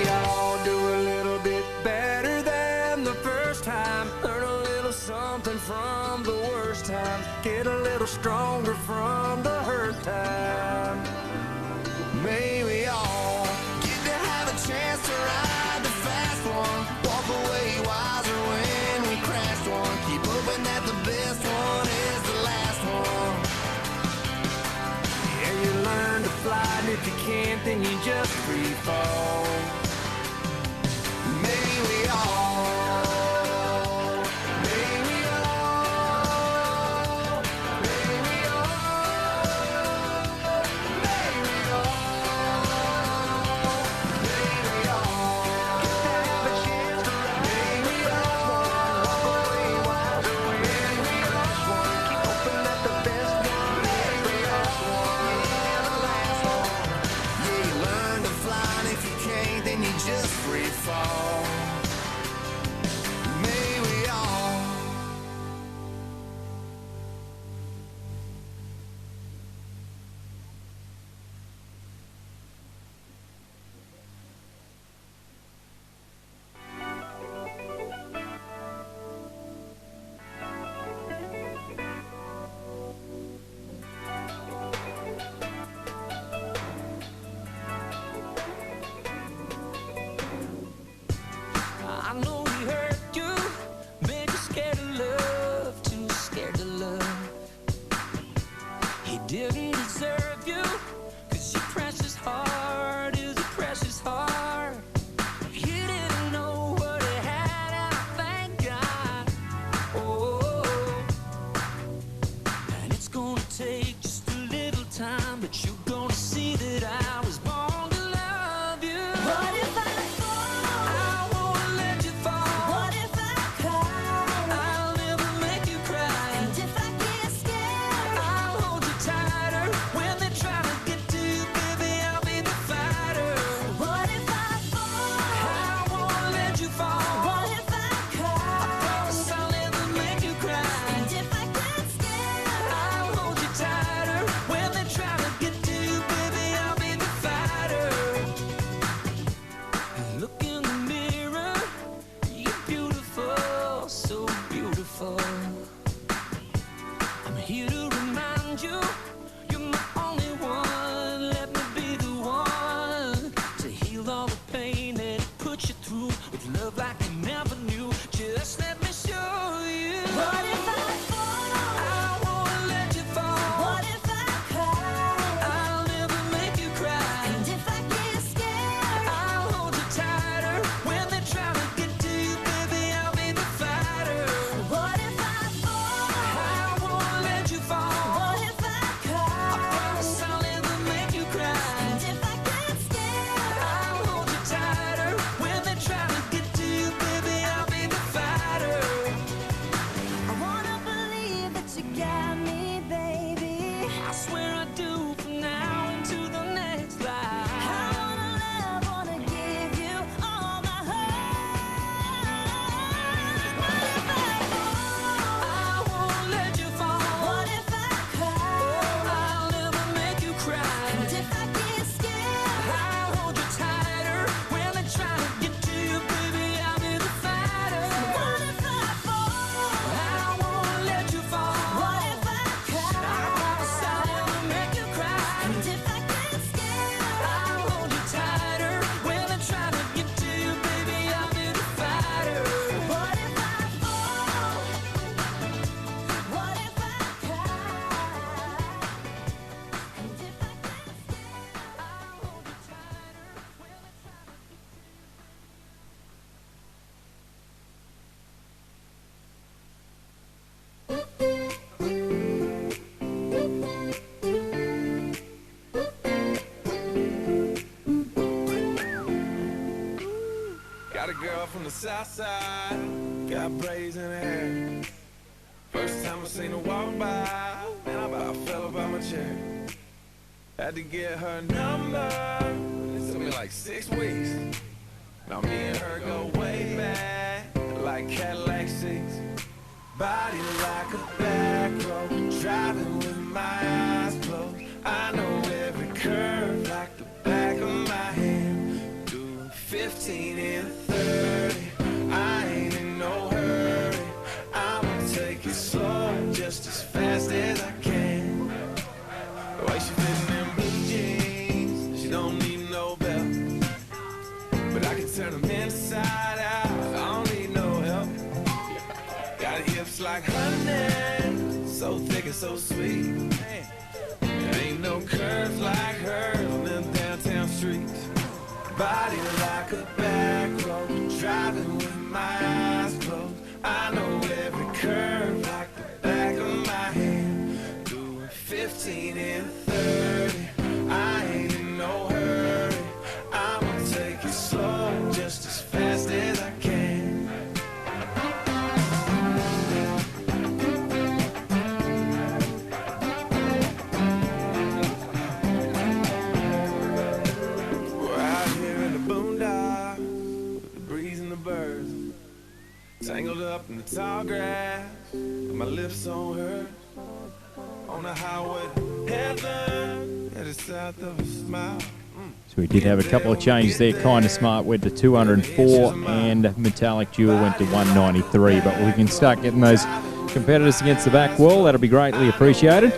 all do a little bit better than the first time. Learn a little something from the worst times. Get a little stronger from the hurt time. May we all get to have a chance to ride the fast one. Walk away wiser when we crashed one. Keep hoping that the best one is the last one. Yeah, you learn to fly, and if you can't, then you just free fall. May we all, may we all, may we all, may we all, may we all have a chance to ride. May we all walk away wiser when we lost one. Keep hoping that the best one is the last one. Yeah, the last one. Yeah, you learn to fly, and if you can't, then a girl from the south side, got braids in her hair. First time I seen her walk by, man, I about fell up out my chair. Had to get her number, it took me like 6 weeks. Now me and her go way back, like Cadillac seats. Body like a back road, driving with my eyes closed. I know every curve like the back of my hand. Doing 15 and 30, I ain't in no hurry. I'ma take it slow, just as fast as I can. The way she fits in them blue jeans, she don't need no belt. But I can turn them inside out, I don't need no help. Got hips like honey, so thick and so sweet. There ain't no curves like hers on them downtown streets. Body like a back road, driving with my eyes closed. I know every curve like the back of my hand. Doing 15 and 30, I ain't in no hurry. I'ma take it slow, just as fast as I can. Tangled up in the tall grass, with my lips on hers. On the highway to heaven, headed south of a smile. So we did have a couple of changes there. Kind of Smart went to 204 and Metallic Jewel went to 193. But we can start getting those competitors against the back wall. That'll be greatly appreciated.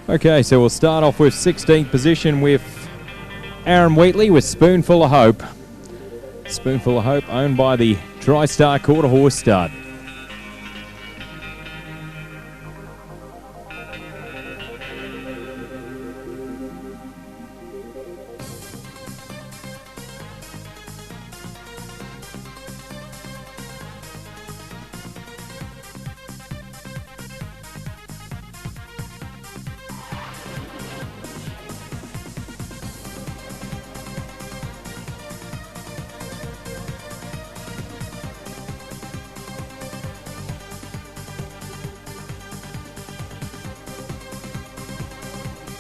Okay, so we'll start off with 16th position with Aaron Wheatley with Spoonful of Hope. Spoonful of Hope, owned by the TriStar Quarter Horse Stud.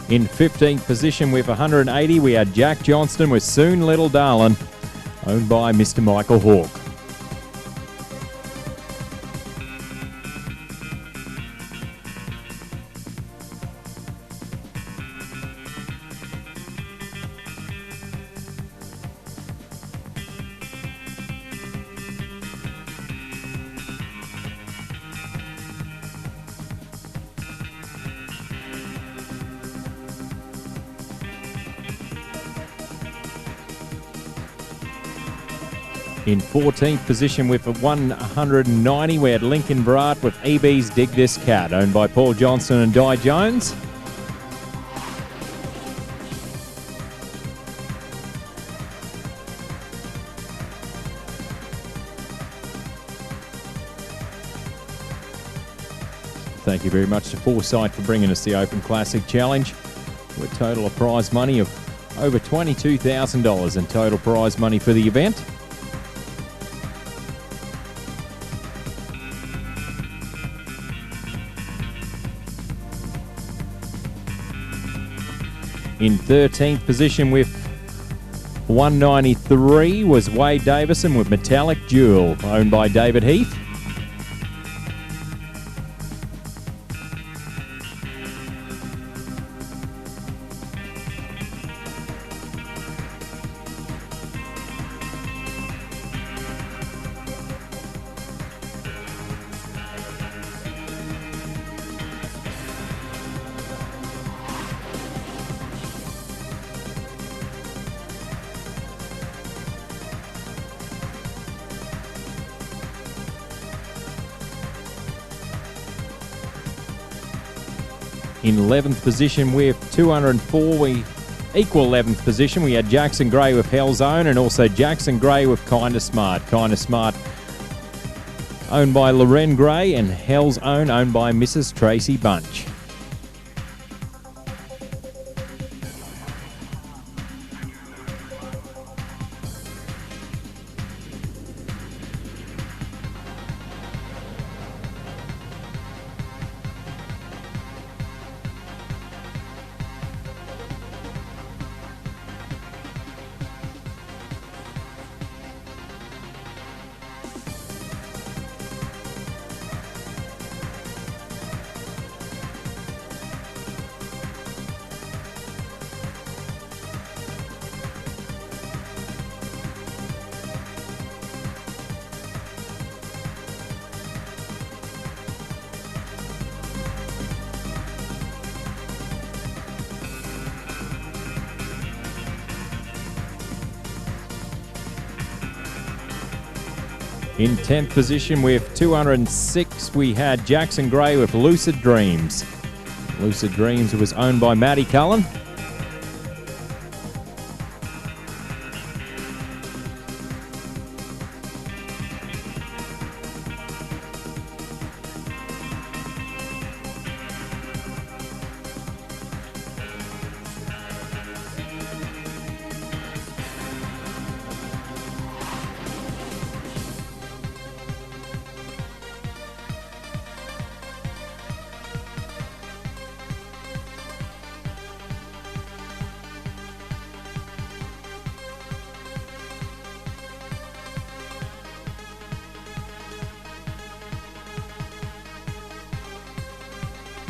In 15th position with 180, we had Jack Johnston with Soon Little Darlin', owned by Mr. Michael Hawke. In 14th position with a 190, we had Lincoln Brat with EB's Dig This Cat, owned by Paul Johnson and Di Jones. Thank you very much to Foresight for bringing us the Open Classic Challenge, with a total of prize money of over $22,000 in total prize money for the event. In 13th position with 193 was Wade Davison with Metallic Jewel, owned by David Heath. In 11th position with 204, equal 11th position, we had Jackson Gray with Hell's Own, and also Jackson Gray with Kinda Smart. Kinda Smart owned by Loren Gray, and Hell's Own owned by Mrs. Tracy Bunch. In 10th position with 206, we had Jackson Gray with Lucid Dreams. Lucid Dreams was owned by Matty Cullen.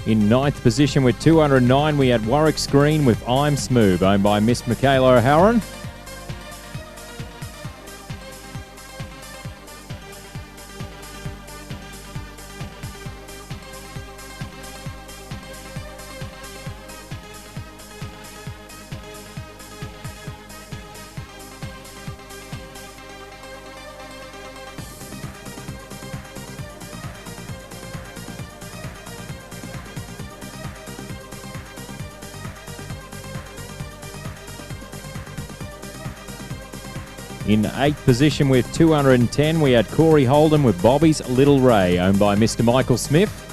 In 9th position with 209, we had Warwick Screen with I'm Smooth, owned by Miss Michaela O'Halloran. In 8th position with 210, we had Corey Holden with Bobby's Little Ray, owned by Mr. Michael Smith.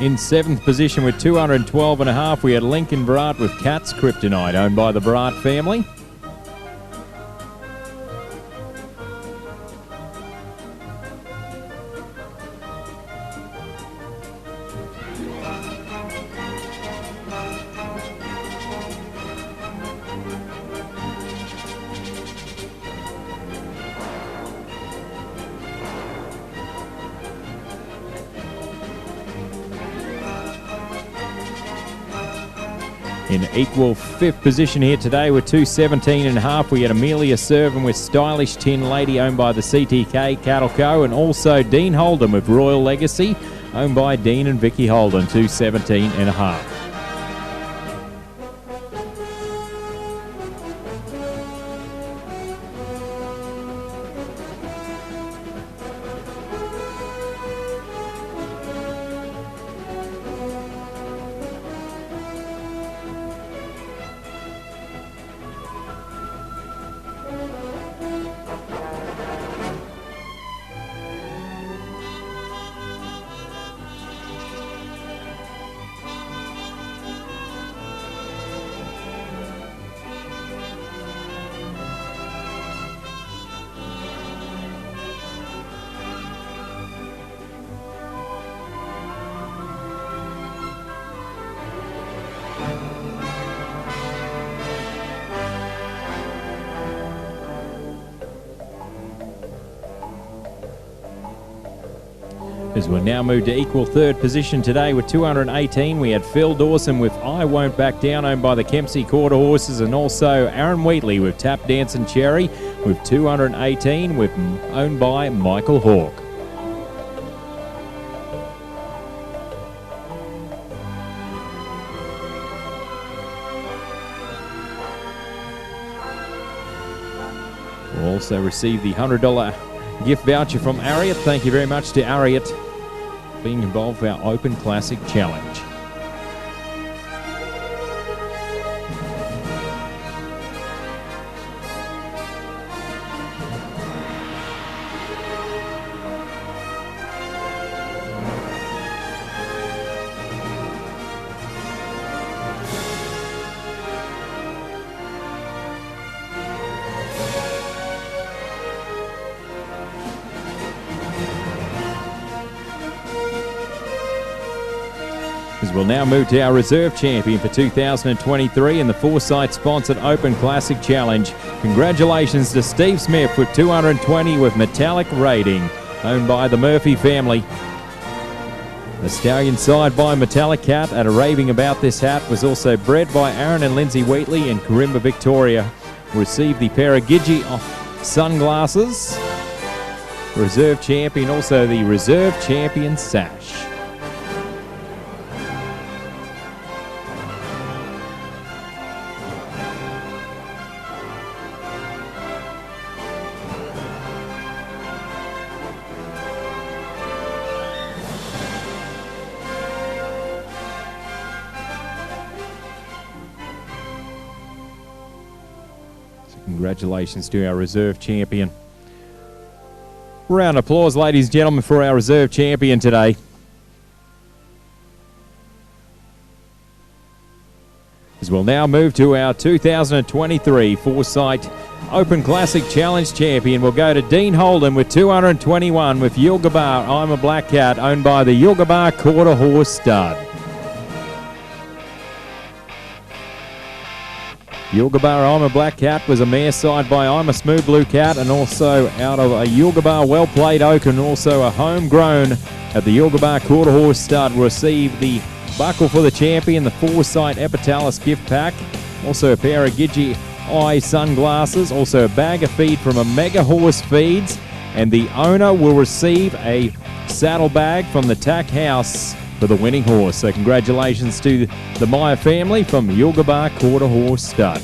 In 7th position with 212.5, we had Lincoln Brat with Cat's Kryptonite, owned by the Brat family. In equal 5th position here today with 217.5, we had Amelia Servin with Stylish Tin Lady, owned by the CTK Cattle Co, and also Dean Holden with Royal Legacy, owned by Dean and Vicky Holden, 217.5. As we now move to equal 3rd position today with 218, we had Phil Dawson with I Won't Back Down, owned by the Kempsey Quarter Horses, and also Aaron Wheatley with Tap Dancing Cherry with 218, owned by Michael Hawke. We'll also receive the $100 gift voucher from Ariat. Thank you very much to Ariat being involved with our Open Classic Challenge. As we'll now move to our reserve champion for 2023 in the Foresight-sponsored Open Classic Challenge. Congratulations to Steve Smith with 220 with metallic rating, owned by the Murphy family. The stallion side by Metallic Cat at a raving about this hat was also bred by Aaron and Lindsay Wheatley in Corimba, Victoria. Received the pair of Gidgee sunglasses. Reserve champion, also the reserve champion sash. Congratulations to our reserve champion. Round of applause, ladies and gentlemen, for our reserve champion today. As we'll now move to our 2023 Foresight Open Classic Challenge champion. We'll go to Dean Holden with 221 with Yilgabar I'm a Black Cat, owned by the Yilgabar Quarter Horse Stud. Yilgabar I'm a Black Cat was a mare side by I'm a Smooth Blue Cat, and also out of a Yilgabar Well Played Oak, and also a homegrown at the Yilgabar Quarter Horse Stud. Received the buckle for the champion, the Foresight Epitalis gift pack, also a pair of Gidgee Eye sunglasses, also a bag of feed from a Mega Horse Feeds, and the owner will receive a saddle bag from the Tack House for the winning horse. So congratulations to the Meyer family from Yilgabar Quarter Horse Stud.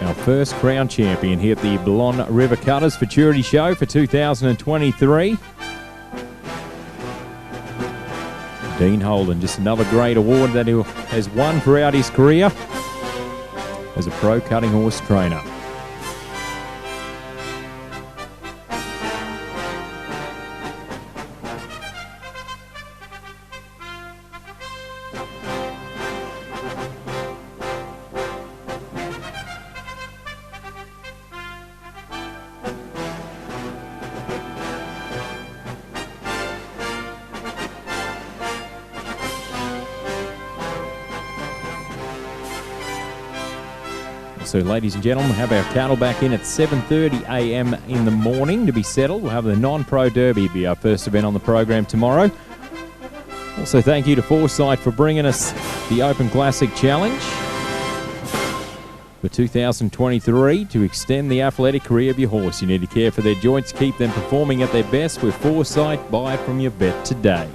Our first crown champion here at the Balonne River Cutters Futurity Show for 2023. Dean Holden, just another great award that he has won throughout his career as a pro cutting horse trainer. So, ladies and gentlemen, we'll have our cattle back in at 7:30 a.m. in the morning to be settled. We'll have the non-pro derby be our first event on the program tomorrow. Also, thank you to Foresight for bringing us the Open Classic Challenge for 2023 to extend the athletic career of your horse. You need to care for their joints, keep them performing at their best with Foresight. Buy it from your vet today.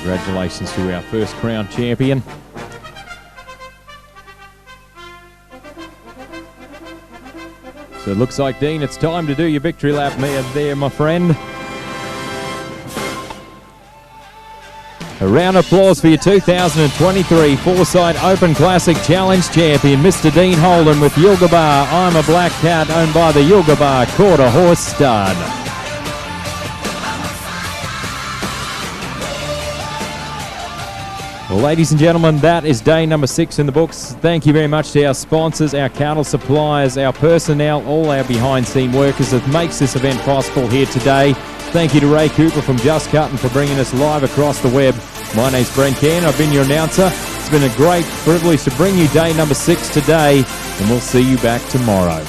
Congratulations to our first crown champion. So it looks like, Dean, it's time to do your victory lap there, my friend. A round of applause for your 2023 Foresight Open Classic Challenge champion, Mr. Dean Holden with Yilgabar I'm a Black Cat, owned by the Yilgabar Quarter Horse Stud. Well, ladies and gentlemen, that is day number 6 in the books. Thank you very much to our sponsors, our cattle suppliers, our personnel, all our behind-scene workers that makes this event possible here today. Thank you to Ray Cooper from Just Cutting for bringing us live across the web. My name's Brent Cann. I've been your announcer. It's been a great privilege to bring you day number 6 today, and we'll see you back tomorrow.